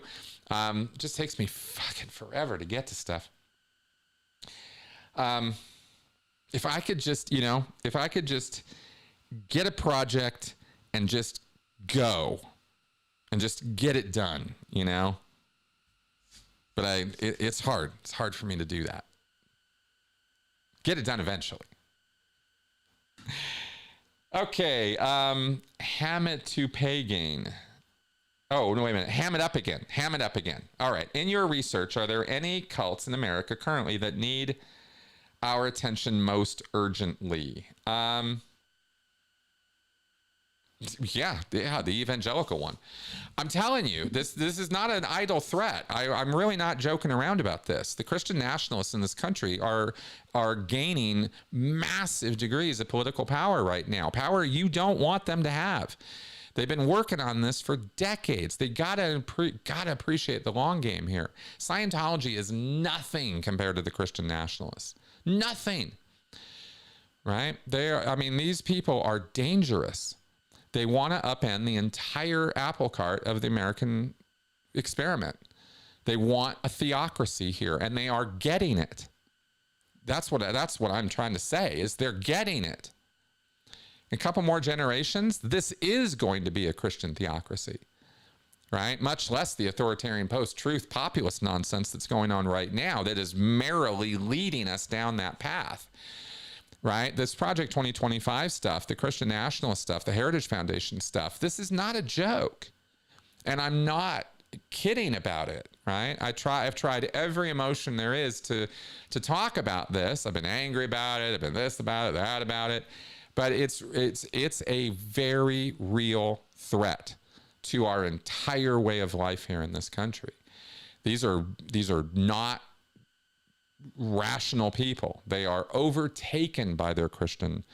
Just takes me fucking forever to get to stuff. If I could just, get a project and just go and just get it done, But it's hard. It's hard for me to do that. Get it done eventually. Okay. Ham it to pay gain. Oh, no, wait a minute. Ham it up again. Ham it up again. All right. In your research, are there any cults in America currently that need our attention most urgently? Yeah, the evangelical one. I'm telling you, this is not an idle threat. I'm really not joking around about this. The Christian nationalists in this country are gaining massive degrees of political power right now. Power you don't want them to have. They've been working on this for decades. They gotta appreciate the long game here. Scientology is nothing compared to the Christian nationalists. Nothing. Right? These people are dangerous. They want to upend the entire apple cart of the American experiment. They want a theocracy here, and they are getting it. That's what I'm trying to say, is they're getting it. In a couple more generations, this is going to be a Christian theocracy, right? Much less the authoritarian post-truth populist nonsense that's going on right now that is merrily leading us down that path. Right? This Project 2025 stuff, the Christian nationalist stuff, the Heritage Foundation stuff, this is not a joke. And I'm not kidding about it, right? I've tried every emotion there is to talk about this. I've been angry about it. I've been this about it, that about it. But it's a very real threat to our entire way of life here in this country. These are not rational people. They are overtaken by their Christian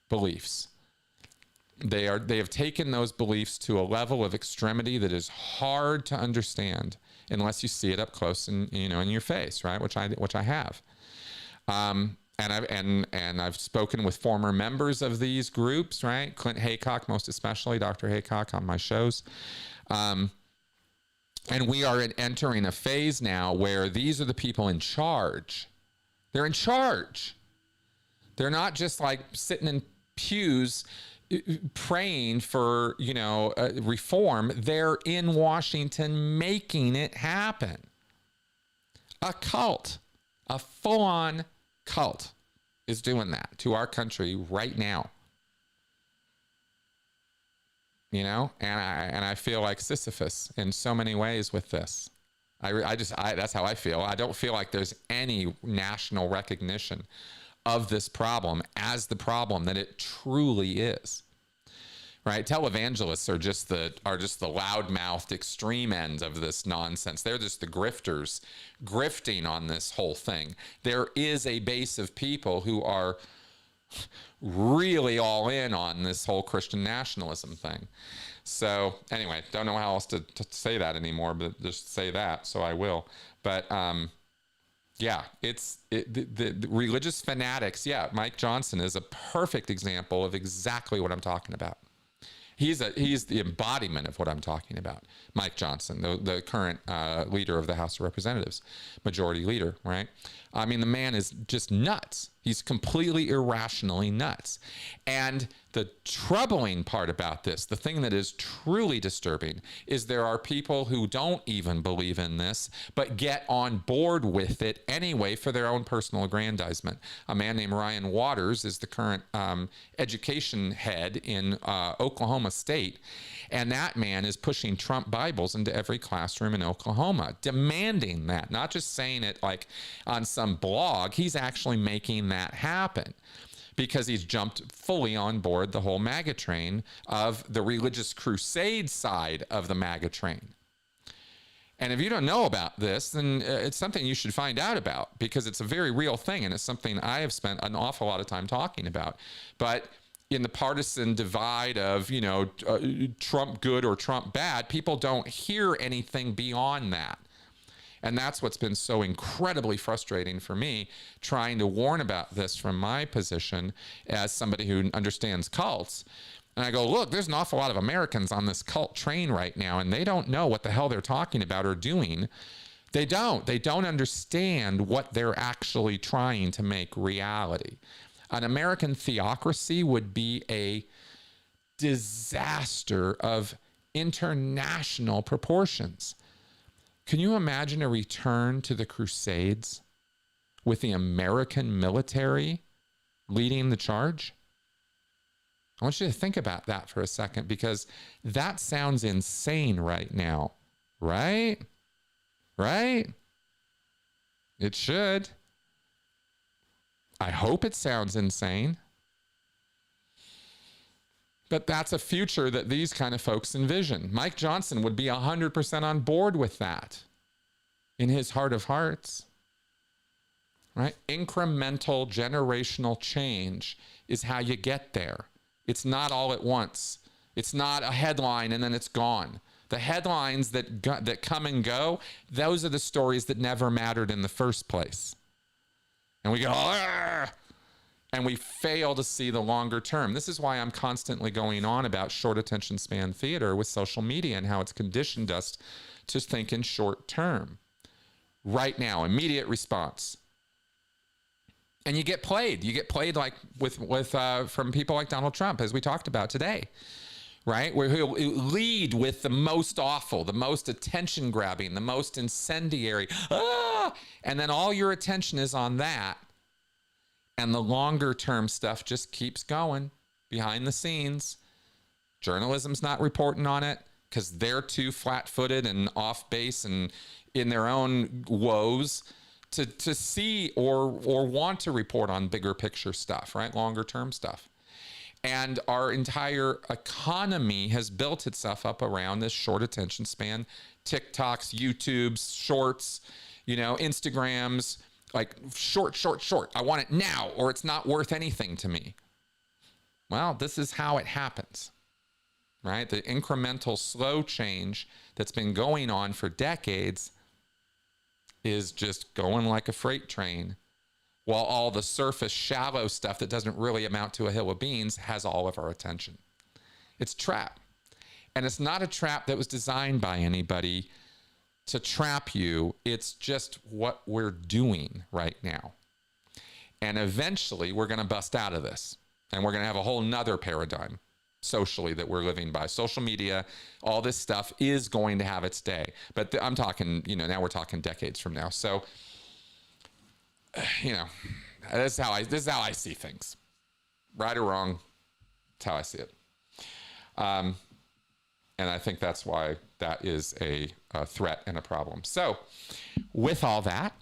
beliefs. They have taken those beliefs to a level of extremity that is hard to understand unless you see it up close and in your face, right? Which I have. And I've spoken with former members of these groups, right? Clint Haycock, most especially, Dr. Haycock, on my shows. And we are entering a phase now where these are the people in charge. They're in charge. They're not just like sitting in pews praying for, reform. They're in Washington making it happen. A cult, a full-on cult is doing that to our country right now. And I feel like Sisyphus in so many ways with this. That's how I feel. I don't feel like there's any national recognition of this problem as the problem that it truly is. Right? Televangelists are just the loudmouthed extreme end of this nonsense. They're just the grifters grifting on this whole thing. There is a base of people who are really all in on this whole Christian nationalism thing. So anyway, don't know how else to say that anymore, but just say that, so I will. But the religious fanatics, Mike Johnson is a perfect example of exactly what I'm talking about. He's the embodiment of what I'm talking about. Mike Johnson, the current leader of the House of Representatives, majority leader, right? I mean, the man is just nuts. He's completely irrationally nuts. And the troubling part about this, the thing that is truly disturbing, is there are people who don't even believe in this, but get on board with it anyway for their own personal aggrandizement. A man named Ryan Waters is the current education head in Oklahoma State. And that man is pushing Trump Bibles into every classroom in Oklahoma, demanding that, not just saying it like on some blog. He's actually making that happen. because he's jumped fully on board the whole MAGA train of the religious crusade side of the MAGA train. And if you don't know about this, then it's something you should find out about, because it's a very real thing, and it's something I have spent an awful lot of time talking about. But in the partisan divide of, you know, Trump good or Trump bad, people don't hear anything beyond that. And that's what's been so incredibly frustrating for me, trying to warn about this from my position as somebody who understands cults. And I go, look, there's an awful lot of Americans on this cult train right now, and they don't know what the hell they're talking about or doing. They don't understand what they're actually trying to make reality. An American theocracy would be a disaster of international proportions. Can you imagine a return to the Crusades with the American military leading the charge? I want you to think about that for a second, because that sounds insane right now, right? Right? It should. I hope it sounds insane. But that's a future that these kind of folks envision. Mike Johnson would be 100% on board with that in his heart of hearts, right? Incremental generational change is how you get there. It's not all at once. It's not a headline and then it's gone. The headlines that come and go, those are the stories that never mattered in the first place. And we go, argh! And we fail to see the longer term. This is why I'm constantly going on about short attention span theater with social media and how it's conditioned us to think in short term. Right now, immediate response. And you get played. You get played like from people like Donald Trump, as we talked about today, right? Where he'll lead with the most awful, the most attention grabbing, the most incendiary, and then all your attention is on that. And the longer term stuff just keeps going behind the scenes. Journalism's not reporting on it because they're too flat-footed and off base and in their own woes to see or want to report on bigger picture stuff, right? Longer term stuff. And our entire economy has built itself up around this short attention span. TikToks, YouTubes, shorts, you know, Instagrams, like short. I want it now or it's not worth anything to me. Well, this is how it happens, right? The incremental slow change that's been going on for decades is just going like a freight train, while all the surface shallow stuff that doesn't really amount to a hill of beans has all of our attention. It's a trap. And it's not a trap that was designed by anybody to trap you. It's just what we're doing right now. And eventually we're going to bust out of this. And we're going to have a whole nother paradigm socially that we're living by. Social media, all this stuff is going to have its day. But I'm talking, you know, now we're talking decades from now. So, you know, this is how I see things. Right or wrong, that's how I see it. And I think that's why that is a threat and a problem. So with all that,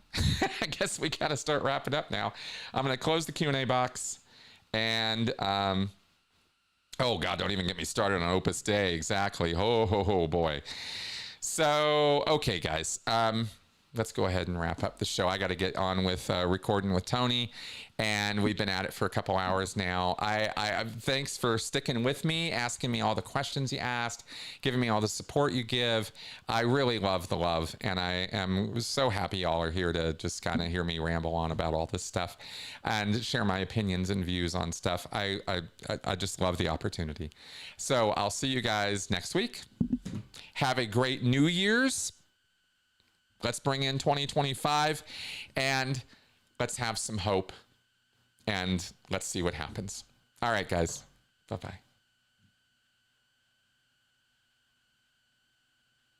I guess we got to start wrapping up now. I'm going to close the Q&A box and, oh God, don't even get me started on Opus Dei. Exactly. Oh boy. So, okay, guys, let's go ahead and wrap up the show. I got to get on with recording with Tony, and we've been at it for a couple hours now. I thanks for sticking with me, asking me all the questions you asked, giving me all the support you give. I really love the love, and I am so happy y'all are here to just kind of hear me ramble on about all this stuff and share my opinions and views on stuff. I just love the opportunity. So I'll see you guys next week. Have a great New Year's. Let's bring in 2025 and let's have some hope and let's see what happens. All right, guys. Bye-bye.